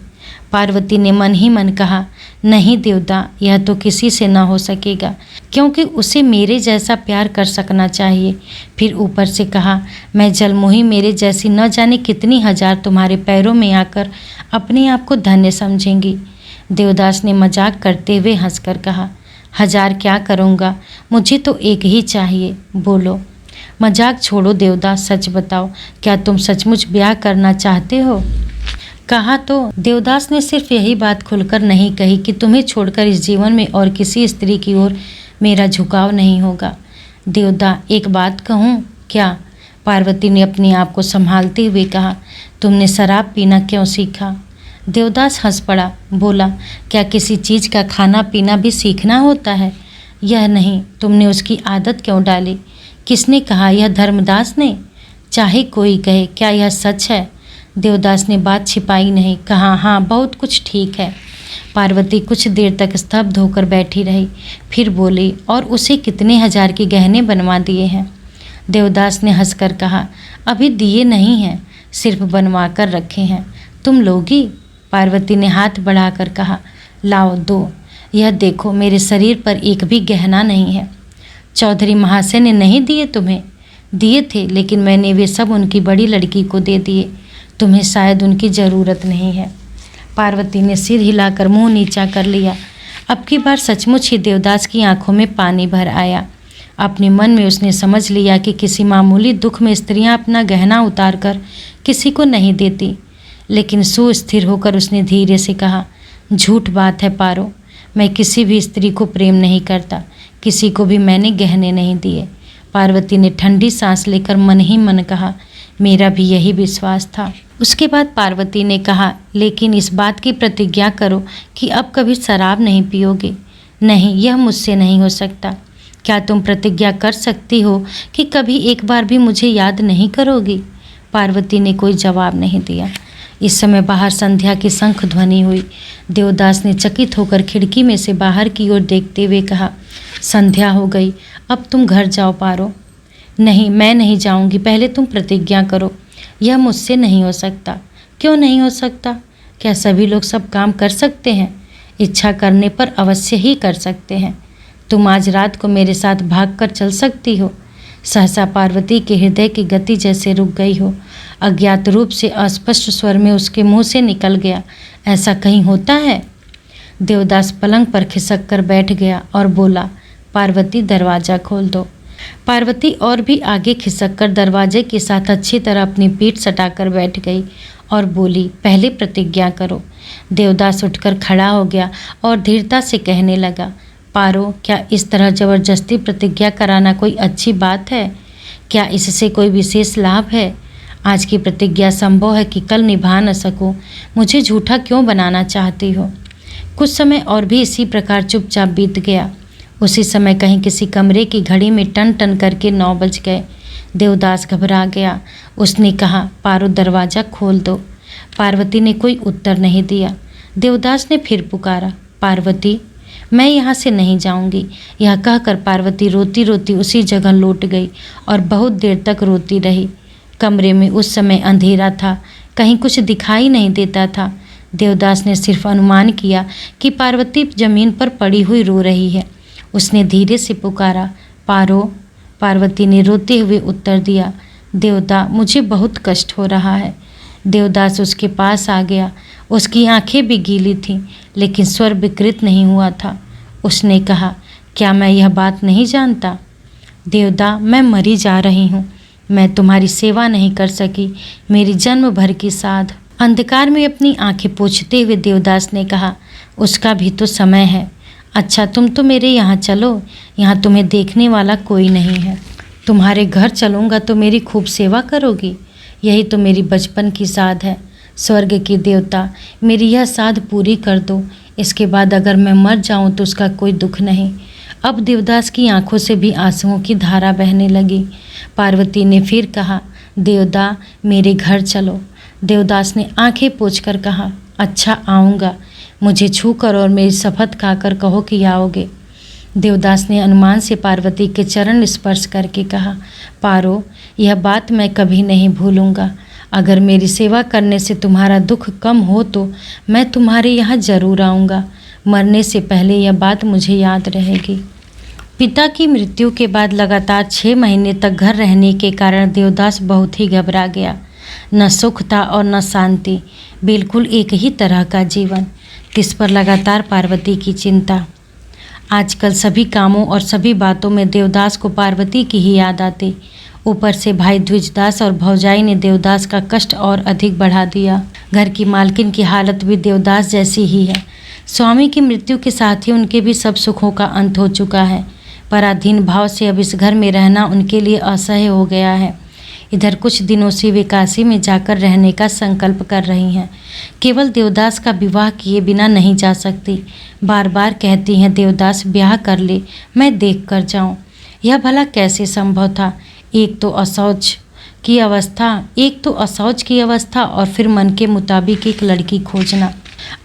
Speaker 1: पार्वती ने मन ही मन कहा, नहीं देवदा, यह तो किसी से न हो सकेगा, क्योंकि उसे मेरे जैसा प्यार कर सकना चाहिए। फिर ऊपर से कहा, मैं जलमोही मेरे जैसी न जाने कितनी हजार तुम्हारे पैरों में आकर अपने आप को धन्य समझेंगी। देवदास ने मजाक करते हुए हंसकर कहा, हजार क्या करूँगा, मुझे तो एक ही चाहिए, बोलो। मजाक छोड़ो देवदास, सच बताओ, क्या तुम सचमुच ब्याह करना चाहते हो? कहा तो देवदास ने सिर्फ यही बात खुलकर नहीं कही कि तुम्हें छोड़कर इस जीवन में और किसी स्त्री की ओर मेरा झुकाव नहीं होगा। देवदा, एक बात कहूँ? क्या? पार्वती ने अपने आप को संभालते हुए कहा, तुमने शराब पीना क्यों सीखा? देवदास हंस पड़ा, बोला, क्या किसी चीज़ का खाना पीना भी सीखना होता है? यह नहीं, तुमने उसकी आदत क्यों डाली? किसने कहा? यह धर्मदास ने? चाहे कोई कहे, क्या यह सच है? देवदास ने बात छिपाई नहीं, कहा, हाँ, बहुत कुछ ठीक है। पार्वती कुछ देर तक स्तब्ध होकर बैठी रही, फिर बोली, और उसे कितने हजार के गहने बनवा दिए हैं? देवदास ने हंसकर कहा, अभी दिए नहीं हैं, सिर्फ बनवा कर रखे हैं। तुम लोगी? पार्वती ने हाथ बढ़ाकर कहा, लाओ दो। यह देखो, मेरे शरीर पर एक भी गहना नहीं है। चौधरी महाशय ने नहीं दिए तुम्हें? दिए थे, लेकिन मैंने वे सब उनकी बड़ी लड़की को दे दिए। तुम्हें शायद उनकी ज़रूरत नहीं है। पार्वती ने सिर हिलाकर मुंह नीचा कर लिया। अब की बार सचमुच ही देवदास की आंखों में पानी भर आया। अपने मन में उसने समझ लिया कि किसी मामूली दुख में स्त्रियां अपना गहना उतारकर किसी को नहीं देती। लेकिन सुस्थिर होकर उसने धीरे से कहा, झूठ बात है पारो, मैं किसी भी स्त्री को प्रेम नहीं करता, किसी को भी मैंने गहने नहीं दिए। पार्वती ने ठंडी सांस लेकर मन ही मन कहा, मेरा भी यही विश्वास था। उसके बाद पार्वती ने कहा, लेकिन इस बात की प्रतिज्ञा करो कि अब कभी शराब नहीं पियोगे। नहीं, यह मुझसे नहीं हो सकता। क्या तुम प्रतिज्ञा कर सकती हो कि कभी एक बार भी मुझे याद नहीं करोगी? पार्वती ने कोई जवाब नहीं दिया। इस समय बाहर संध्या की शंख ध्वनि हुई। देवदास ने चकित होकर खिड़की में से बाहर की ओर देखते हुए कहा, संध्या हो गई, अब तुम घर जाओ पारो। नहीं, मैं नहीं जाऊंगी, पहले तुम प्रतिज्ञा करो। यह मुझसे नहीं हो सकता। क्यों नहीं हो सकता? क्या सभी लोग सब काम कर सकते हैं? इच्छा करने पर अवश्य ही कर सकते हैं। तुम आज रात को मेरे साथ भागकर चल सकती हो। सहसा पार्वती के हृदय की गति जैसे रुक गई हो। अज्ञात रूप से अस्पष्ट स्वर में उसके मुंह से निकल गया, ऐसा कहीं होता है? देवदास पलंग पर खिसक कर बैठ गया और बोला, पार्वती, दरवाज़ा खोल दो। पार्वती और भी आगे खिसक कर दरवाजे के साथ अच्छी तरह अपनी पीठ सटाकर बैठ गई और बोली, पहले प्रतिज्ञा करो। देवदास उठकर खड़ा हो गया और धीरता से कहने लगा, पारो, क्या इस तरह जबरदस्ती प्रतिज्ञा कराना कोई अच्छी बात है? क्या इससे कोई विशेष लाभ है? आज की प्रतिज्ञा संभव है कि कल निभा न सकूं। मुझे झूठा क्यों बनाना चाहती हो? कुछ समय और भी इसी प्रकार चुपचाप बीत गया। उसी समय कहीं किसी कमरे की घड़ी में टन टन करके 9 बज गए। देवदास घबरा गया। उसने कहा, पारो, दरवाज़ा खोल दो। पार्वती ने कोई उत्तर नहीं दिया। देवदास ने फिर पुकारा, पार्वती। मैं यहाँ से नहीं जाऊँगी। यह कहकर पार्वती रोती रोती उसी जगह लौट गई और बहुत देर तक रोती रही। कमरे में उस समय अंधेरा था, कहीं कुछ दिखाई नहीं देता था। देवदास ने सिर्फ अनुमान किया कि पार्वती जमीन पर पड़ी हुई रो रही है। उसने धीरे से पुकारा, पारो। पार्वती ने रोते हुए उत्तर दिया, देवदा, मुझे बहुत कष्ट हो रहा है। देवदास उसके पास आ गया। उसकी आंखें भी गीली थीं, लेकिन स्वर विकृत नहीं हुआ था। उसने कहा, क्या मैं यह बात नहीं जानता? देवदा, मैं मरी जा रही हूँ। मैं तुम्हारी सेवा नहीं कर सकी। मेरी जन्म भर की साध। अंधकार में अपनी आंखें पोंछते हुए देवदास ने कहा, उसका भी तो समय है। अच्छा, तुम तो मेरे यहाँ चलो, यहाँ तुम्हें देखने वाला कोई नहीं है। तुम्हारे घर चलूँगा तो मेरी खूब सेवा करोगी। यही तो मेरी बचपन की साध है। स्वर्ग की देवता, मेरी यह साध पूरी कर दो। इसके बाद अगर मैं मर जाऊं तो उसका कोई दुख नहीं। अब देवदास की आंखों से भी आंसुओं की धारा बहने लगी। पार्वती ने फिर कहा, देवदा, मेरे घर चलो। देवदास ने आंखें पोंछकर कहा, अच्छा, आऊँगा। मुझे छूकर और मेरी शपथ खाकर कहो कि आओगे। देवदास ने अनुमान से पार्वती के चरण स्पर्श करके कहा, पारो, यह बात मैं कभी नहीं भूलूंगा। अगर मेरी सेवा करने से तुम्हारा दुख कम हो तो मैं तुम्हारे यहाँ जरूर आऊँगा। मरने से पहले यह बात मुझे याद रहेगी। पिता की मृत्यु के बाद लगातार 6 महीने तक घर रहने के कारण देवदास बहुत ही घबरा गया। न सुख था और न शांति, बिल्कुल एक ही तरह का जीवन। इस पर लगातार पार्वती की चिंता। आजकल सभी कामों और सभी बातों में देवदास को पार्वती की ही याद आती। ऊपर से भाई द्विजदास और भौजाई ने देवदास का कष्ट और अधिक बढ़ा दिया। घर की मालकिन की हालत भी देवदास जैसी ही है। स्वामी की मृत्यु के साथ ही उनके भी सब सुखों का अंत हो चुका है। पराधीन भाव से अब इस घर में रहना उनके लिए असह्य हो गया है। इधर कुछ दिनों से वे काशी में जाकर रहने का संकल्प कर रही हैं। केवल देवदास का विवाह किए बिना नहीं जा सकती। बार बार कहती हैं, देवदास ब्याह कर ले, मैं देख कर जाऊँ। यह भला कैसे संभव था? एक तो असौच की अवस्था और फिर मन के मुताबिक एक लड़की खोजना।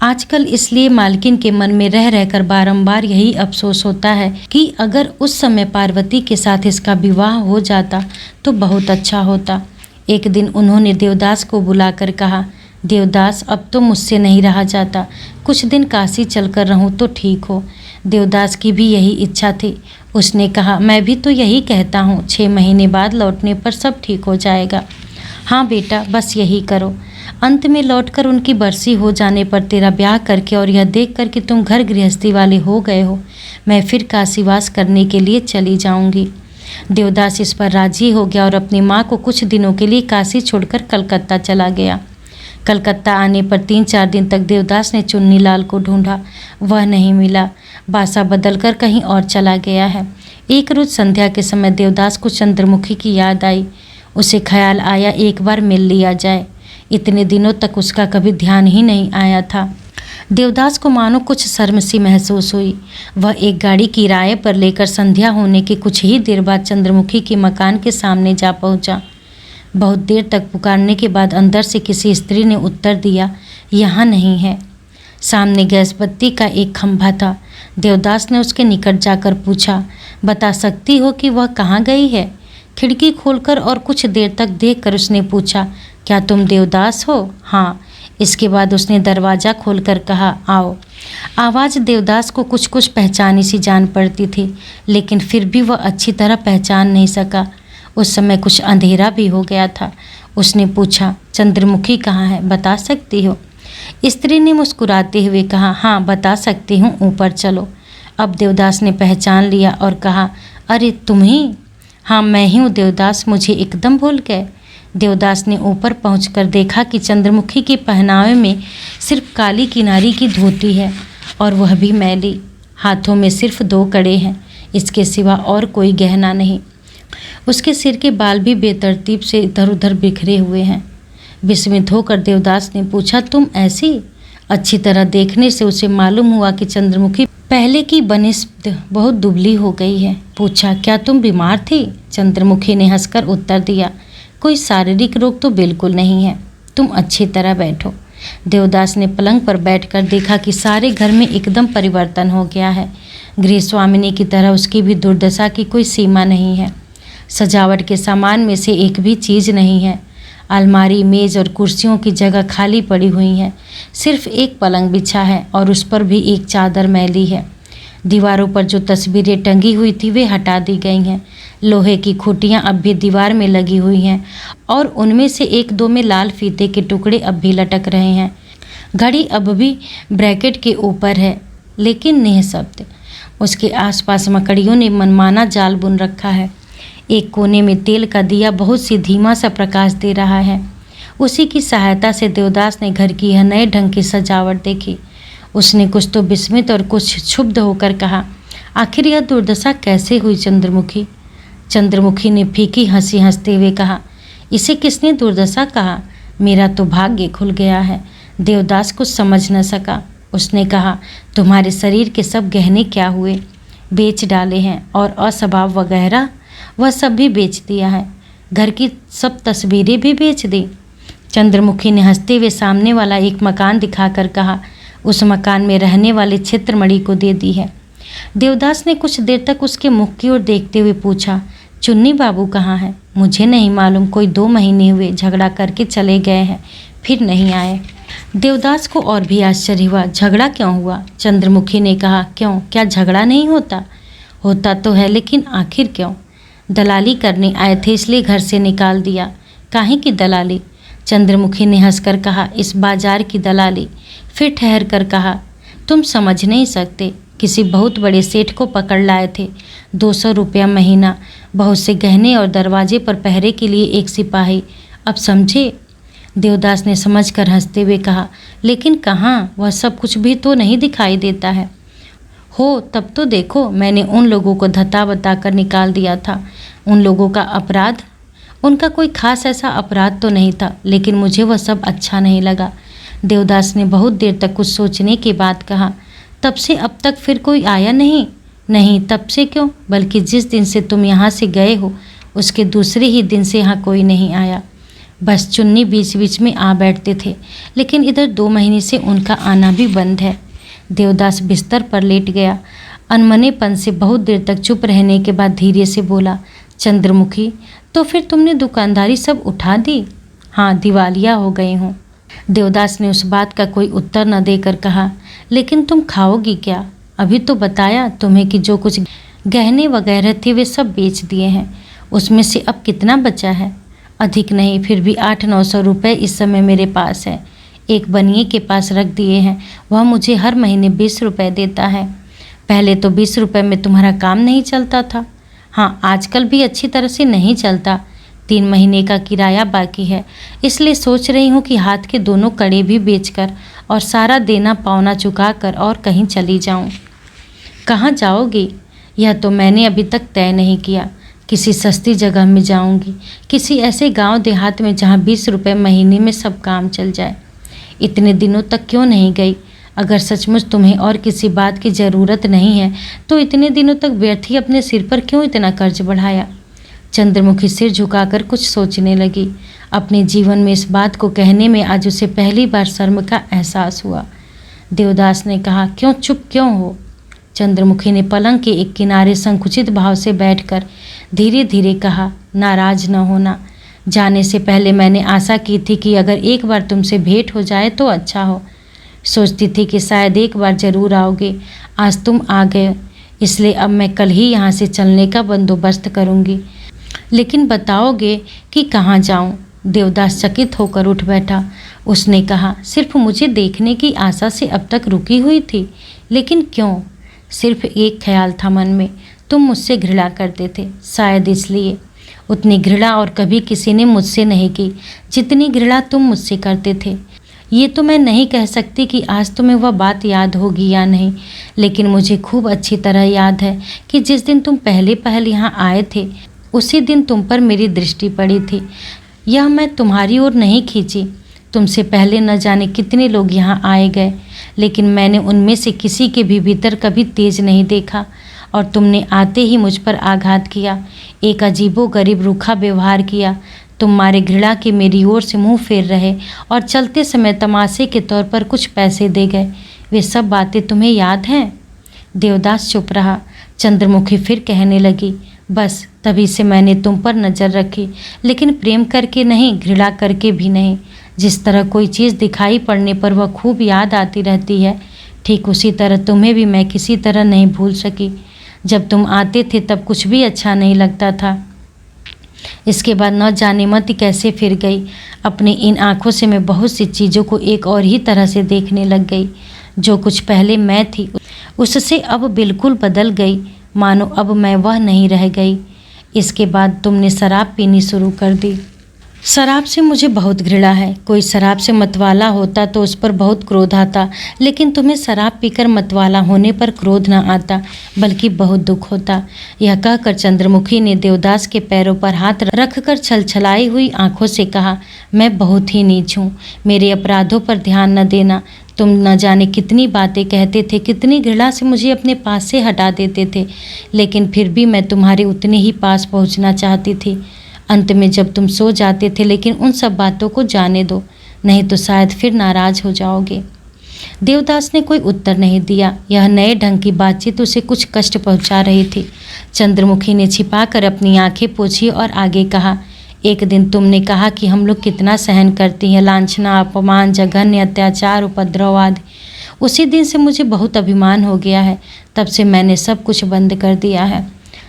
Speaker 1: आजकल इसलिए मालकिन के मन में रह रहकर बारंबार यही अफसोस होता है कि अगर उस समय पार्वती के साथ इसका विवाह हो जाता तो बहुत अच्छा होता। एक दिन उन्होंने देवदास को बुलाकर कहा, देवदास, अब तो मुझसे नहीं रहा जाता। कुछ दिन काशी चलकर रहूं तो ठीक हो। देवदास की भी यही इच्छा थी। उसने कहा, मैं भी तो यही कहता हूँ, 6 महीने बाद लौटने पर सब ठीक हो जाएगा। हाँ बेटा, बस यही करो। अंत में लौटकर उनकी बरसी हो जाने पर तेरा ब्याह करके और यह देख कर कि तुम घर गृहस्थी वाले हो गए हो, मैं फिर काशीवास करने के लिए चली जाऊंगी। देवदास इस पर राजी हो गया और अपनी माँ को कुछ दिनों के लिए काशी छोड़कर कलकत्ता चला गया। कलकत्ता आने पर 3-4 दिन तक देवदास ने चुन्नीलाल को ढूंढा, वह नहीं मिला। बासा बदलकर कहीं और चला गया है। एक रोज संध्या के समय देवदास को चंद्रमुखी की याद आई। उसे ख्याल आया एक बार मिल लिया जाए। इतने दिनों तक उसका कभी ध्यान ही नहीं आया था। देवदास को मानो कुछ शर्म सी महसूस हुई। वह एक गाड़ी किराए पर लेकर संध्या होने के कुछ ही देर बाद चंद्रमुखी के मकान के सामने जा पहुंचा। बहुत देर तक पुकारने के बाद अंदर से किसी स्त्री ने उत्तर दिया, यहाँ नहीं है। सामने गैस बत्ती का एक खंभा था। देवदास ने उसके निकट जाकर पूछा, बता सकती हो कि वह कहाँ गई है? खिड़की खोलकर और कुछ देर तक देखकर उसने पूछा, क्या तुम देवदास हो? हाँ। इसके बाद उसने दरवाज़ा खोलकर कहा, आओ। आवाज़ देवदास को कुछ कुछ पहचानी सी जान पड़ती थी, लेकिन फिर भी वह अच्छी तरह पहचान नहीं सका। उस समय कुछ अंधेरा भी हो गया था। उसने पूछा, चंद्रमुखी कहाँ है, बता सकती हो? स्त्री ने मुस्कुराते हुए कहा, हाँ बता सकती हूँ, ऊपर चलो। अब देवदास ने पहचान लिया और कहा, अरे तुम ही? हाँ मैं ही हूँ देवदास, मुझे एकदम भूल गए। देवदास ने ऊपर पहुंचकर देखा कि चंद्रमुखी के पहनावे में सिर्फ काली किनारी की धोती है और वह भी मैली। हाथों में सिर्फ 2 कड़े हैं, इसके सिवा और कोई गहना नहीं। उसके सिर के बाल भी बेतरतीब से इधर उधर बिखरे हुए हैं। विस्मित होकर देवदास ने पूछा, तुम ऐसी? अच्छी तरह देखने से उसे मालूम हुआ कि चंद्रमुखी पहले की बनिस्बत बहुत दुबली हो गई है। पूछा, क्या तुम बीमार थी? चंद्रमुखी ने हंसकर उत्तर दिया, कोई शारीरिक रोग तो बिल्कुल नहीं है, तुम अच्छी तरह बैठो। देवदास ने पलंग पर बैठकर देखा कि सारे घर में एकदम परिवर्तन हो गया है। गृह स्वामिनी की तरह उसकी भी दुर्दशा की कोई सीमा नहीं है। सजावट के सामान में से एक भी चीज़ नहीं है। अलमारी, मेज़ और कुर्सियों की जगह खाली पड़ी हुई है। सिर्फ एक पलंग बिछा है और उस पर भी एक चादर मैली है। दीवारों पर जो तस्वीरें टंगी हुई थी वे हटा दी गई हैं। लोहे की खूंटियाँ अब भी दीवार में लगी हुई हैं और उनमें से एक दो में लाल फीते के टुकड़े अब भी लटक रहे हैं। घड़ी अब भी ब्रैकेट के ऊपर है, लेकिन निःशब्द। उसके आसपास मकड़ियों ने मनमाना जाल बुन रखा है। एक कोने में तेल का दिया बहुत सी धीमा सा प्रकाश दे रहा है। उसी की सहायता से देवदास ने घर की यह नए ढंग की सजावट देखी। उसने कुछ तो विस्मित और कुछ क्षुब्ध होकर कहा, आखिर यह दुर्दशा कैसे हुई चंद्रमुखी? चंद्रमुखी ने फीकी हंसी हंसते हुए कहा, इसे किसने दुर्दशा कहा? मेरा तो भाग्य खुल गया है। देवदास कुछ समझ न सका। उसने कहा, तुम्हारे शरीर के सब गहने क्या हुए? बेच डाले हैं, और असबाब वगैरह वह सब भी बेच दिया है। घर की सब तस्वीरें भी बेच दी। चंद्रमुखी ने हंसते हुए सामने वाला एक मकान दिखाकर कहा, उस मकान में रहने वाले क्षेत्रमणि को दे दी है। देवदास ने कुछ देर तक उसके मुख की ओर देखते हुए पूछा, चुन्नी बाबू कहाँ हैं? मुझे नहीं मालूम, कोई 2 महीने हुए झगड़ा करके चले गए हैं, फिर नहीं आए। देवदास को और भी आश्चर्य हुआ। झगड़ा क्यों हुआ? चंद्रमुखी ने कहा, क्यों, क्या झगड़ा नहीं होता? होता तो है, लेकिन आखिर क्यों? दलाली करने आए थे, इसलिए घर से निकाल दिया। काहे की दलाली? चंद्रमुखी ने हंसकर कहा, इस बाजार की दलाली। फिर ठहर कर कहा, तुम समझ नहीं सकते, किसी बहुत बड़े सेठ को पकड़ लाए थे। 200 रुपया महीना, बहुत से गहने और दरवाजे पर पहरे के लिए एक सिपाही। अब समझे? देवदास ने समझकर हंसते हुए कहा, लेकिन कहाँ, वह सब कुछ भी तो नहीं दिखाई देता है। हो तब तो देखो, मैंने उन लोगों को धत्ता बताकर निकाल दिया था। उन लोगों का अपराध? उनका कोई खास ऐसा अपराध तो नहीं था, लेकिन मुझे वह सब अच्छा नहीं लगा। देवदास ने बहुत देर तक कुछ सोचने के बाद कहा, तब से अब तक फिर कोई आया नहीं? नहीं, तब से क्यों, बल्कि जिस दिन से तुम यहाँ से गए हो उसके दूसरे ही दिन से यहाँ कोई नहीं आया। बस चुन्नी बीच बीच में आ बैठते थे, लेकिन इधर 2 महीने से उनका आना भी बंद है। देवदास बिस्तर पर लेट गया। अनमनेपन से बहुत देर तक चुप रहने के बाद धीरे से बोला, चंद्रमुखी, तो फिर तुमने दुकानदारी सब उठा दी? हाँ, दिवालिया हो गई हूँ। देवदास ने उस बात का कोई उत्तर न देकर कहा, लेकिन तुम खाओगी क्या? अभी तो बताया तुम्हें कि जो कुछ गहने वगैरह थे वे सब बेच दिए हैं। उसमें से अब कितना बचा है? अधिक नहीं, फिर भी 800-900 रुपये इस समय मेरे पास है। एक बनिए के पास रख दिए हैं, वह मुझे हर महीने 20 रुपये देता है। पहले तो 20 रुपये में तुम्हारा काम नहीं चलता था। हाँ, आजकल भी अच्छी तरह से नहीं चलता। 3 महीने का किराया बाकी है, इसलिए सोच रही हूँ कि हाथ के दोनों कड़े भी बेचकर और सारा देना पावना चुका कर और कहीं चली जाऊँ। कहाँ जाओगी? यह तो मैंने अभी तक तय नहीं किया। किसी सस्ती जगह में जाऊँगी, किसी ऐसे गांव देहात में जहाँ 20 रुपये महीने में सब काम चल जाए। इतने दिनों तक क्यों नहीं गई? अगर सचमुच तुम्हें और किसी बात की ज़रूरत नहीं है तो इतने दिनों तक व्यर्थ ही अपने सिर पर क्यों इतना कर्ज बढ़ाया? चंद्रमुखी सिर झुकाकर कुछ सोचने लगी। अपने जीवन में इस बात को कहने में आज उसे पहली बार शर्म का एहसास हुआ। देवदास ने कहा, क्यों चुप क्यों हो? चंद्रमुखी ने पलंग के एक किनारे संकुचित भाव से बैठकर धीरे धीरे कहा, नाराज न होना। जाने से पहले मैंने आशा की थी कि अगर एक बार तुमसे भेंट हो जाए तो अच्छा हो। सोचती थी कि शायद एक बार ज़रूर आओगे। आज तुम आ गए, इसलिए अब मैं कल ही यहाँ से चलने का बंदोबस्त करूँगी। लेकिन बताओगे कि कहाँ जाऊँ? देवदास चकित होकर उठ बैठा। उसने कहा, सिर्फ मुझे देखने की आशा से अब तक रुकी हुई थी, लेकिन क्यों? सिर्फ एक ख्याल था मन में, तुम मुझसे घृणा करते थे, शायद इसलिए। उतनी घृणा और कभी किसी ने मुझसे नहीं की जितनी घृणा तुम मुझसे करते थे। ये तो मैं नहीं कह सकती कि आज तुम्हें वह बात याद होगी या नहीं, लेकिन मुझे खूब अच्छी तरह याद है कि जिस दिन तुम पहले यहाँ आए थे उसी दिन तुम पर मेरी दृष्टि पड़ी थी। यह मैं तुम्हारी ओर नहीं खींची। तुमसे पहले न जाने कितने लोग यहाँ आए गए, लेकिन मैंने उनमें से किसी के भी भीतर कभी तेज नहीं देखा, और तुमने आते ही मुझ पर आघात किया, एक अजीबो गरीब रूखा व्यवहार किया। तुम्हारे घृणा की मेरी ओर से मुंह फेर रहे और चलते समय तमाशे के तौर पर कुछ पैसे दे गए। वे सब बातें तुम्हें याद हैं? देवदास चुप रहा। चंद्रमुखी फिर कहने लगी, बस तभी से मैंने तुम पर नज़र रखी, लेकिन प्रेम करके नहीं, घृणा करके भी नहीं। जिस तरह कोई चीज़ दिखाई पड़ने पर वह खूब याद आती रहती है, ठीक उसी तरह तुम्हें भी मैं किसी तरह नहीं भूल सकी। जब तुम आते थे तब कुछ भी अच्छा नहीं लगता था। इसके बाद न जाने मत कैसे फिर गई। अपनी इन आँखों से मैं बहुत सी चीज़ों को एक और ही तरह से देखने लग गई। जो कुछ पहले मैं थी उससे अब बिल्कुल बदल गई, मानो अब मैं वह नहीं रह गई। इसके बाद तुमने शराब पीनी शुरू कर दी। शराब से मुझे बहुत घृणा है। कोई शराब से मतवाला होता तो उस पर बहुत क्रोध आता, लेकिन तुम्हें शराब पीकर मतवाला होने पर क्रोध न आता, बल्कि बहुत दुख होता। यह कहकर चंद्रमुखी ने देवदास के पैरों पर हाथ रखकर छलछलाई हुई आंखों से कहा, मैं बहुत ही नीच हूँ, मेरे अपराधों पर ध्यान न देना। तुम न जाने कितनी बातें कहते थे, कितनी घृणा से मुझे अपने पास से हटा देते थे, लेकिन फिर भी मैं तुम्हारे उतने ही पास पहुँचना चाहती थी। अंत में जब तुम सो जाते थे, लेकिन उन सब बातों को जाने दो, नहीं तो शायद फिर नाराज हो जाओगे। देवदास ने कोई उत्तर नहीं दिया। यह नए ढंग की बातचीत उसे कुछ कष्ट पहुंचा रही थी। चंद्रमुखी ने छिपाकर अपनी आंखें पोंछी और आगे कहा, एक दिन तुमने कहा कि हम लोग कितना सहन करती हैं, लांछना, अपमान, जघन्य अत्याचार, उपद्रव आदि। उसी दिन से मुझे बहुत अभिमान हो गया है। तब से मैंने सब कुछ बंद कर दिया है।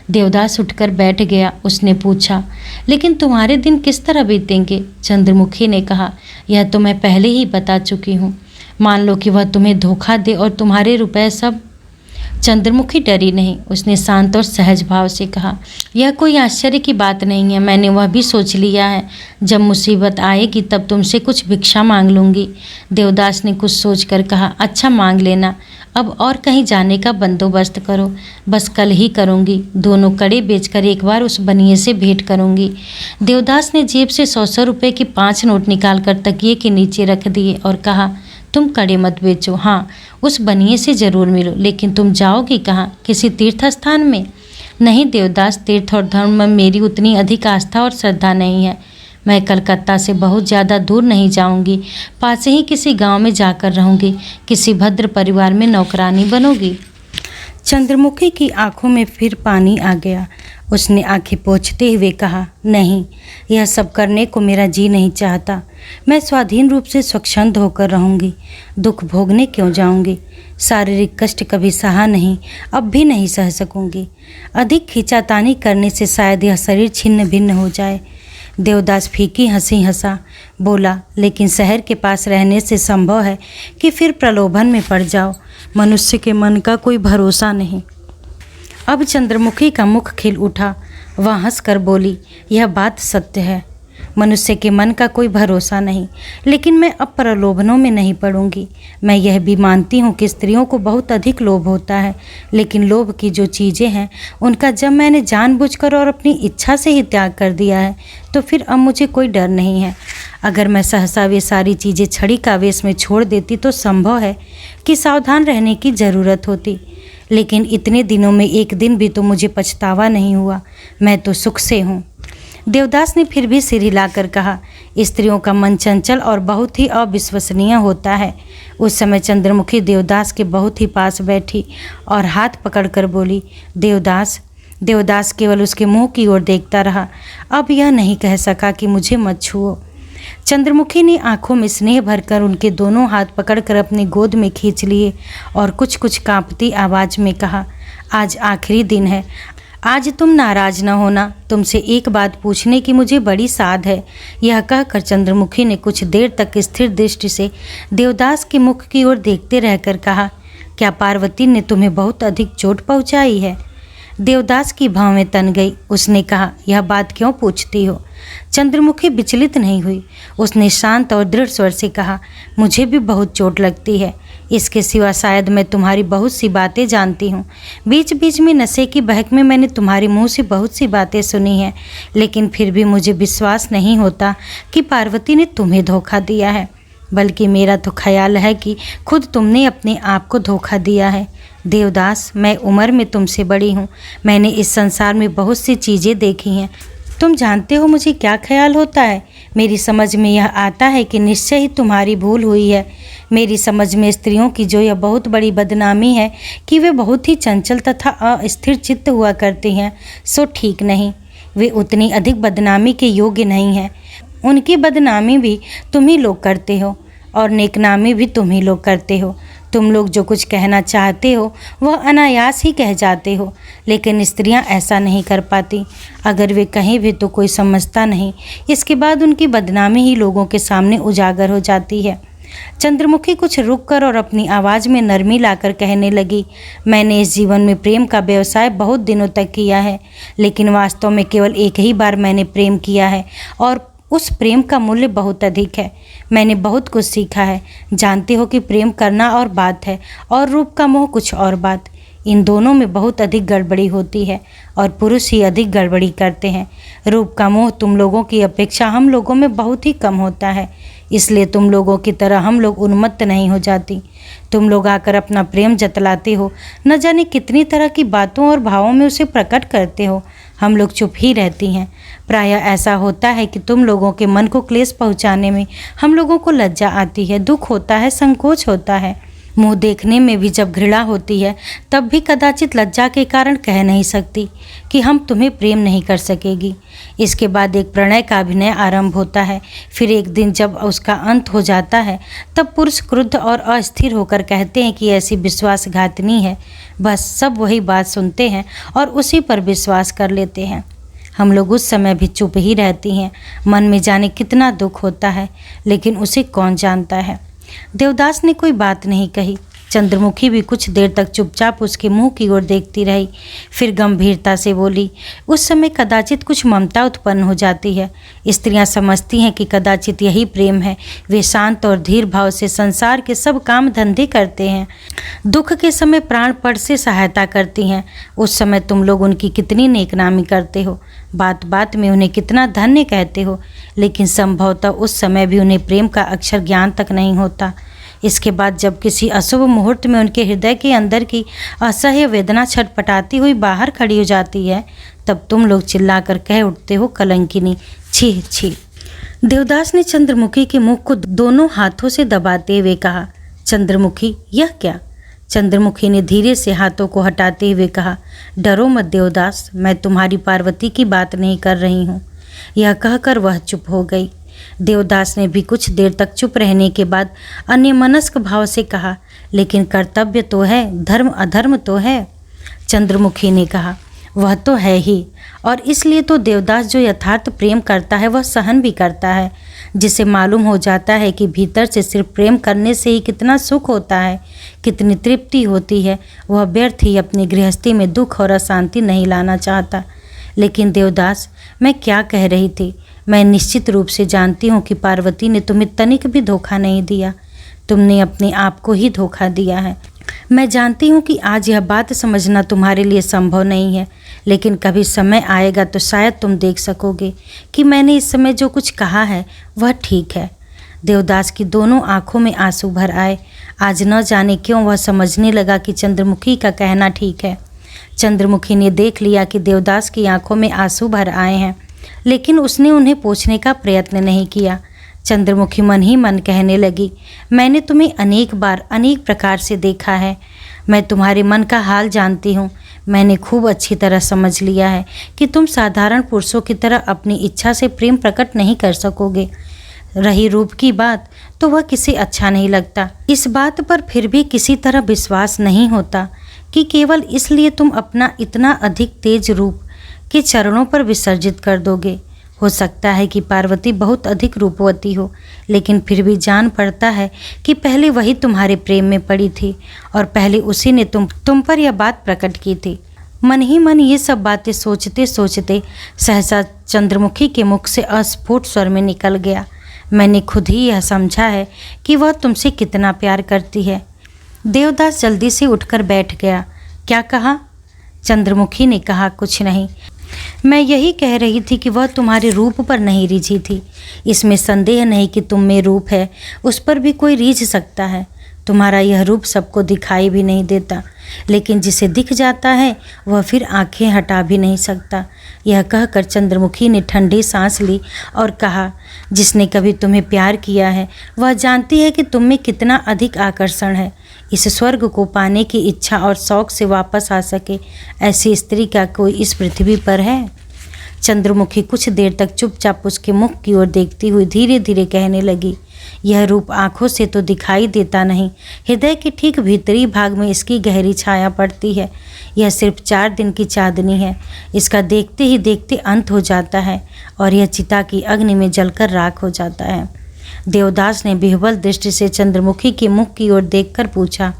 Speaker 1: देवदास उठकर बैठ गया। उसने पूछा, लेकिन तुम्हारे दिन किस तरह बीतेंगे? चंद्रमुखी ने कहा, यह तो मैं पहले ही बता चुकी हूँ। मान लो कि वह तुम्हें धोखा दे और तुम्हारे रुपए सब। चंद्रमुखी डरी नहीं। उसने शांत और सहज भाव से कहा, यह कोई आश्चर्य की बात नहीं है। मैंने वह भी सोच लिया है, जब मुसीबत आएगी तब तुमसे कुछ भिक्षा मांग लूँगी। देवदास ने कुछ सोचकर कहा, अच्छा मांग लेना। अब और कहीं जाने का बंदोबस्त करो। बस कल ही करूँगी। दोनों कड़े बेचकर एक बार उस बनिए से भेंट करूँगी। देवदास ने जेब से 100 रुपये की 5 नोट निकालकर तकिए के नीचे रख दिए और कहा, तुम कड़े मत बेचो, हाँ उस बनिए से ज़रूर मिलो, लेकिन तुम जाओगी कहाँ? किसी तीर्थ स्थान में? नहीं देवदास, तीर्थ और धर्म में मेरी उतनी अधिक आस्था और श्रद्धा नहीं है। मैं कलकत्ता से बहुत ज़्यादा दूर नहीं जाऊंगी, पास ही किसी गांव में जाकर रहूंगी, किसी भद्र परिवार में नौकरानी बनूंगी। चंद्रमुखी की आंखों में फिर पानी आ गया। उसने आंखें पोंछते हुए कहा, नहीं, यह सब करने को मेरा जी नहीं चाहता। मैं स्वाधीन रूप से स्वच्छंद होकर रहूंगी। दुख भोगने क्यों जाऊंगी? शारीरिक कष्ट कभी सहा नहीं, अब भी नहीं सह सकूंगी। अधिक खींचातानी करने से शायद यह शरीर छिन्न भिन्न हो जाए। देवदास फीकी हंसी हंसा, बोला, लेकिन शहर के पास रहने से संभव है कि फिर प्रलोभन में पड़ जाओ। मनुष्य के मन का कोई भरोसा नहीं। अब चंद्रमुखी का मुख खिल उठा। वह हंसकर बोली, यह बात सत्य है, मनुष्य के मन का कोई भरोसा नहीं, लेकिन मैं अब प्रलोभनों में नहीं पड़ूंगी। मैं यह भी मानती हूँ कि स्त्रियों को बहुत अधिक लोभ होता है, लेकिन लोभ की जो चीज़ें हैं उनका जब मैंने जानबूझकर और अपनी इच्छा से ही त्याग कर दिया है, तो फिर अब मुझे कोई डर नहीं है। अगर मैं सहसा वे सारी चीज़ें छड़ी का वेश में छोड़ देती तो संभव है कि सावधान रहने की ज़रूरत होती, लेकिन इतने दिनों में एक दिन भी तो मुझे पछतावा नहीं हुआ। मैं तो सुख से हूँ। देवदास ने फिर भी सिर हिलाकर कहा, स्त्रियों का मन चंचल और बहुत ही अविश्वसनीय होता है। उस समय चंद्रमुखी देवदास के बहुत ही पास बैठी और हाथ पकड़कर बोली, देवदास। देवदास केवल उसके मुंह की ओर देखता रहा। अब यह नहीं कह सका कि मुझे मत छुओ। चंद्रमुखी ने आंखों में स्नेह भरकर उनके दोनों हाथ पकड़कर अपनी गोद में खींच लिए और कुछ कुछ कांपती आवाज़ में कहा, आज आखिरी दिन है, आज तुम नाराज न होना। तुमसे एक बात पूछने की मुझे बड़ी साध है। यह कहकर चंद्रमुखी ने कुछ देर तक स्थिर दृष्टि से देवदास के मुख की ओर देखते रहकर कहा, क्या पार्वती ने तुम्हें बहुत अधिक चोट पहुंचाई है? देवदास की भौवें तन गई। उसने कहा, यह बात क्यों पूछती हो? चंद्रमुखी विचलित नहीं हुई। उसने शांत और दृढ़ स्वर से कहा, मुझे भी बहुत चोट लगती है। इसके सिवा शायद मैं तुम्हारी बहुत सी बातें जानती हूँ। बीच बीच में नशे की बहक में मैंने तुम्हारे मुंह से बहुत सी बातें सुनी हैं, लेकिन फिर भी मुझे विश्वास नहीं होता कि पार्वती ने तुम्हें धोखा दिया है। बल्कि मेरा तो ख्याल है कि खुद तुमने अपने आप को धोखा दिया है। देवदास, मैं उम्र में तुमसे बड़ी हूँ। मैंने इस संसार में बहुत सी चीज़ें देखी हैं, तुम जानते हो मुझे क्या ख्याल होता है? मेरी समझ में यह आता है कि निश्चय ही तुम्हारी भूल हुई है। मेरी समझ में स्त्रियों की जो यह बहुत बड़ी बदनामी है कि वे बहुत ही चंचल तथा अस्थिर चित्त हुआ करती हैं, सो ठीक नहीं। वे उतनी अधिक बदनामी के योग्य नहीं हैं। उनकी बदनामी भी तुम ही लोग करते हो और नेकनामी भी तुम ही लोग करते हो। तुम लोग जो कुछ कहना चाहते हो वह अनायास ही कह जाते हो, लेकिन स्त्रियां ऐसा नहीं कर पाती। अगर वे कहीं भी तो कोई समझता नहीं, इसके बाद उनकी बदनामी ही लोगों के सामने उजागर हो जाती है। चंद्रमुखी कुछ रुककर और अपनी आवाज़ में नरमी लाकर कहने लगी, मैंने इस जीवन में प्रेम का व्यवसाय बहुत दिनों तक किया है, लेकिन वास्तव में केवल एक ही बार मैंने प्रेम किया है और उस प्रेम का मूल्य बहुत अधिक है। मैंने बहुत कुछ सीखा है। जानते हो कि प्रेम करना और बात है और रूप का मोह कुछ और बात। इन दोनों में बहुत अधिक गड़बड़ी होती है और पुरुष ही अधिक गड़बड़ी करते हैं। रूप का मोह तुम लोगों की अपेक्षा हम लोगों में बहुत ही कम होता है, इसलिए तुम लोगों की तरह हम लोग उन्मत्त नहीं हो जाती। तुम लोग आकर अपना प्रेम जतलाते हो, न जाने कितनी तरह की बातों और भावों में उसे प्रकट करते हो। हम लोग चुप ही रहती हैं। प्रायः ऐसा होता है कि तुम लोगों के मन को क्लेश पहुंचाने में हम लोगों को लज्जा आती है, दुख होता है, संकोच होता है। मुंह देखने में भी जब घृणा होती है तब भी कदाचित लज्जा के कारण कह नहीं सकती कि हम तुम्हें प्रेम नहीं कर सकेगी। इसके बाद एक प्रणय का अभिनय आरंभ होता है। फिर एक दिन जब उसका अंत हो जाता है तब पुरुष क्रुद्ध और अस्थिर होकर कहते हैं कि ऐसी विश्वासघातनी है। बस सब वही बात सुनते हैं और उसी पर विश्वास कर लेते हैं। हम लोग उस समय भी चुप ही रहती हैं। मन में जाने कितना दुख होता है, लेकिन उसे कौन जानता है। देवदास ने कोई बात नहीं कही। चंद्रमुखी भी कुछ देर तक चुपचाप उसके मुंह की ओर देखती रही, फिर गंभीरता से बोली। उस समय कदाचित कुछ ममता उत्पन्न हो जाती है। स्त्रियां समझती हैं कि कदाचित यही प्रेम है। वे शांत और धीर भाव से संसार के सब काम धंधे करते हैं। दुख के समय प्राणपण से सहायता करती हैं। उस समय तुम लोग उनकी कितनी नेकनामी करते हो, बात बात में उन्हें कितना धन्य कहते हो, लेकिन संभवतः उस समय भी उन्हें प्रेम का अक्षर ज्ञान तक नहीं होता। इसके बाद जब किसी अशुभ मुहूर्त में उनके हृदय के अंदर की असह्य वेदना छटपटाती हुई बाहर खड़ी हो जाती है, तब तुम लोग चिल्लाकर कह उठते हो, कलंकिनी, छी छी। देवदास ने चंद्रमुखी के मुख को दोनों हाथों से दबाते हुए कहा, चंद्रमुखी, यह क्या? चंद्रमुखी ने धीरे से हाथों को हटाते हुए कहा, डरो मत देवदास, मैं तुम्हारी पार्वती की बात नहीं कर रही हूँ। यह कहकर वह चुप हो गई। देवदास ने भी कुछ देर तक चुप रहने के बाद अन्यमनस्क भाव से कहा, लेकिन कर्तव्य तो है, धर्म अधर्म तो है। चंद्रमुखी ने कहा, वह तो है ही, और इसलिए तो देवदास जो यथार्थ प्रेम करता है वह सहन भी करता है। जिसे मालूम हो जाता है कि भीतर से सिर्फ प्रेम करने से ही कितना सुख होता है, कितनी तृप्ति होती है, वह व्यर्थ ही अपनी गृहस्थी में दुख और अशांति नहीं लाना चाहता। लेकिन देवदास, मैं क्या कह रही थी? मैं निश्चित रूप से जानती हूँ कि पार्वती ने तुम्हें तनिक भी धोखा नहीं दिया। तुमने अपने आप को ही धोखा दिया है। मैं जानती हूँ कि आज यह बात समझना तुम्हारे लिए संभव नहीं है, लेकिन कभी समय आएगा तो शायद तुम देख सकोगे कि मैंने इस समय जो कुछ कहा है वह ठीक है। देवदास की दोनों आंखों में आंसू भर आए। आज न जाने क्यों वह समझने लगा कि चंद्रमुखी का कहना ठीक है। चंद्रमुखी ने देख लिया कि देवदास की आंखों में आंसू भर आए हैं, लेकिन उसने उन्हें पूछने का प्रयत्न नहीं किया। चंद्रमुखी मन ही मन कहने लगी, मैंने तुम्हें अनेक बार अनेक प्रकार से देखा है। मैं तुम्हारे मन का हाल जानती हूँ। मैंने खूब अच्छी तरह समझ लिया है कि तुम साधारण पुरुषों की तरह अपनी इच्छा से प्रेम प्रकट नहीं कर सकोगे। रही रूप की बात, तो वह किसे अच्छा नहीं लगता। इस बात पर फिर भी किसी तरह विश्वास नहीं होता कि केवल इसलिए तुम अपना इतना अधिक तेज रूप के चरणों पर विसर्जित कर दोगे। हो सकता है कि पार्वती बहुत अधिक रूपवती हो, लेकिन फिर भी जान पड़ता है कि पहले वही तुम्हारे प्रेम में पड़ी थी और पहले उसी ने तुम पर यह बात प्रकट की थी। मन ही मन ये सब बातें सोचते सोचते सहसा चंद्रमुखी के मुख से अस्फुट स्वर में निकल गया, मैंने खुद ही यह समझा है कि वह तुमसे कितना प्यार करती है। देवदास जल्दी से उठकर बैठ गया। क्या कहा? चंद्रमुखी ने कहा, कुछ नहीं। मैं यही कह रही थी कि वह तुम्हारे रूप पर नहीं रिझी थी। इसमें संदेह नहीं कि तुम में रूप है, उस पर भी कोई रीझ सकता है। तुम्हारा यह रूप सबको दिखाई भी नहीं देता, लेकिन जिसे दिख जाता है वह फिर आंखें हटा भी नहीं सकता। यह कहकर चंद्रमुखी ने ठंडी सांस ली और कहा, जिसने कभी तुम्हें प्यार किया है वह जानती है कि तुम में कितना अधिक आकर्षण है। इस स्वर्ग को पाने की इच्छा और शौक से वापस आ सके ऐसी स्त्री का कोई इस पृथ्वी पर है? चंद्रमुखी कुछ देर तक चुपचाप उसके मुख की ओर देखती हुई धीरे धीरे कहने लगी, यह रूप आंखों से तो दिखाई देता नहीं, हृदय के ठीक भीतरी भाग में इसकी गहरी छाया पड़ती है। यह सिर्फ 4 दिन की चांदनी है, इसका देखते ही देखते अंत हो जाता है और यह चिता की अग्नि में जलकर राख हो जाता है। देवदास ने विह्वल दृष्टि से चंद्रमुखी के मुख की ओर देखकर पूछा,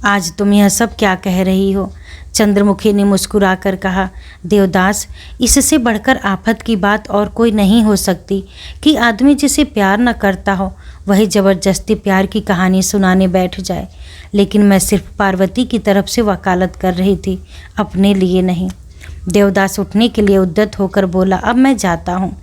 Speaker 1: आज तुम यह सब क्या कह रही हो? चंद्रमुखी ने मुस्कुराकर कहा, देवदास, इससे बढ़कर आफत की बात और कोई नहीं हो सकती कि आदमी जिसे प्यार न करता हो वही जबरदस्ती प्यार की कहानी सुनाने बैठ जाए। लेकिन मैं सिर्फ पार्वती की तरफ से वकालत कर रही थी, अपने लिए नहीं। देवदास उठने के लिए उद्यत होकर बोला, अब मैं जाता हूँ,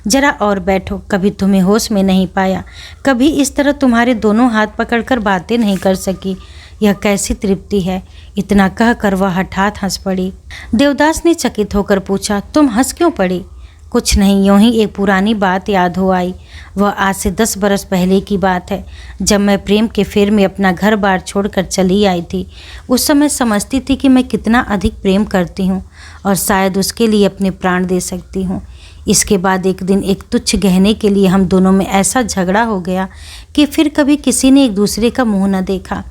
Speaker 1: जरा और बैठो। कभी तुम्हें होश में नहीं पाया, कभी इस तरह तुम्हारे दोनों हाथ पकड़कर बातें नहीं कर सकी, यह कैसी तृप्ति है। इतना कहकर वह हठात हंस पड़ी। देवदास ने चकित होकर पूछा, तुम हंस क्यों पड़ी? कुछ नहीं, यूं ही एक पुरानी बात याद हो आई। वह आज से 10 बरस पहले की बात है, जब मैं प्रेम के फेर में अपना घर बार छोड़कर चली आई थी। उस समय समझती थी कि मैं कितना अधिक प्रेम करती हूँ और शायद उसके लिए अपने प्राण दे सकती हूँ। इसके बाद एक दिन एक तुच्छ गहने के लिए हम दोनों में ऐसा झगड़ा हो गया कि फिर कभी किसी ने एक दूसरे का मुँह न देखा।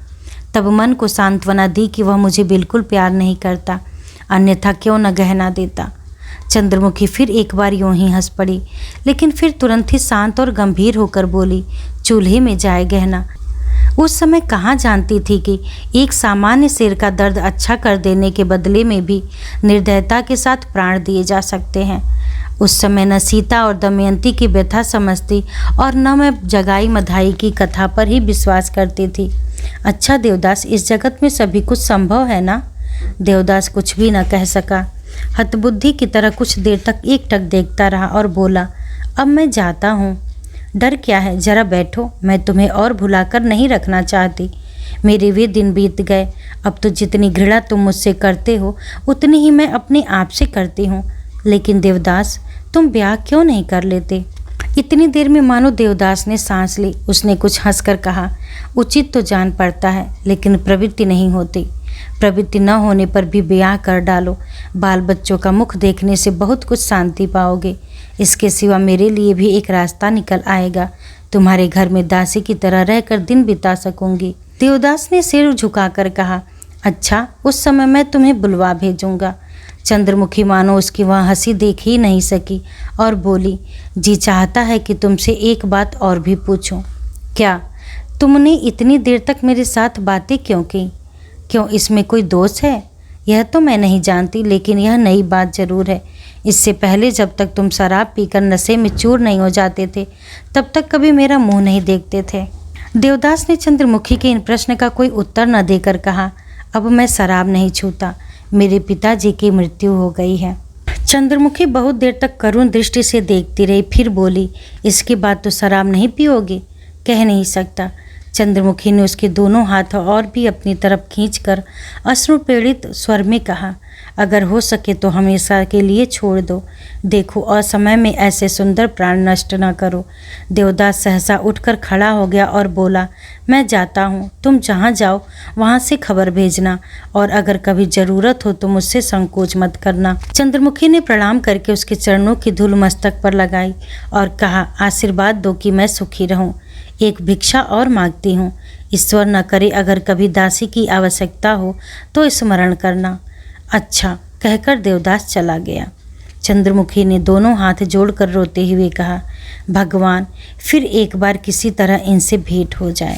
Speaker 1: तब मन को सांत्वना दी कि वह मुझे बिल्कुल प्यार नहीं करता, अन्यथा क्यों न गहना देता। चंद्रमुखी फिर एक बार यूं ही हंस पड़ी, लेकिन फिर तुरंत ही शांत और गंभीर होकर बोली, चूल्हे में जाए गहना। उस समय कहाँ जानती थी कि एक सामान्य सिर का दर्द अच्छा कर देने के बदले में भी निर्दयता के साथ प्राण दिए जा सकते हैं। उस समय न सीता और दमयंती की व्यथा समझती और न मैं जगाई मधाई की कथा पर ही विश्वास करती थी। अच्छा देवदास, इस जगत में सभी कुछ संभव है ना? देवदास कुछ भी न कह सका। हतबुद्धि की तरह कुछ देर तक एकटक देखता रहा और बोला, अब मैं जाता हूँ। डर क्या है, जरा बैठो, मैं तुम्हें और भुलाकर नहीं रखना चाहती। मेरे वे दिन बीत गए, अब तो जितनी घृणा तुम मुझसे करते हो उतनी ही मैं अपने आप से करती हूँ। लेकिन देवदास, तुम ब्याह क्यों नहीं कर लेते? इतनी देर में मानो देवदास ने सांस ली। उसने कुछ हंसकर कहा, उचित तो जान पड़ता है, लेकिन प्रवृत्ति नहीं होती। प्रवृत्ति न होने पर भी ब्याह कर डालो, बाल बच्चों का मुख देखने से बहुत कुछ शांति पाओगे। इसके सिवा मेरे लिए भी एक रास्ता निकल आएगा, तुम्हारे घर में दासी की तरह रहकर दिन बिता सकूंगी। देवदास ने सिर झुकाकर कहा, अच्छा, उस समय मैं तुम्हें बुलवा भेजूंगा। चंद्रमुखी मानो उसकी वह हंसी देख ही नहीं सकी और बोली, जी चाहता है कि तुमसे एक बात और भी पूछूं। क्या? तुमने इतनी देर तक मेरे साथ बातें क्यों की? क्यों, इसमें कोई दोष है? यह तो मैं नहीं जानती, लेकिन यह नई बात जरूर है। इससे पहले जब तक तुम शराब पीकर नशे में चूर नहीं हो जाते थे, तब तक कभी मेरा मुंह नहीं देखते थे। देवदास ने चंद्रमुखी के इन प्रश्न का कोई उत्तर न देकर कहा, अब मैं शराब नहीं छूता, मेरे पिताजी की मृत्यु हो गई है। चंद्रमुखी बहुत देर तक करुण दृष्टि से देखती रही, फिर बोली, इसके बाद तो शराब नहीं पियोगे? कह नहीं सकता। चंद्रमुखी ने उसके दोनों हाथ और भी अपनी तरफ खींचकर अश्रु प्रेरित स्वर में कहा, अगर हो सके तो हमेशा के लिए छोड़ दो। देखो, असमय में ऐसे सुंदर प्राण नष्ट न करो। देवदास सहसा उठकर खड़ा हो गया और बोला, मैं जाता हूँ, तुम जहाँ जाओ वहाँ से खबर भेजना, और अगर कभी ज़रूरत हो तो मुझसे संकोच मत करना। चंद्रमुखी ने प्रणाम करके उसके चरणों की धूल मस्तक पर लगाई और कहा, आशीर्वाद दो कि मैं सुखी रहूँ। एक भिक्षा और मांगती हूँ, ईश्वर न करे अगर कभी दासी की आवश्यकता हो तो स्मरण करना। अच्छा, कहकर देवदास चला गया। चंद्रमुखी ने दोनों हाथ जोड़कर रोते हुए कहा, भगवान, फिर एक बार किसी तरह इनसे भेंट हो जाए।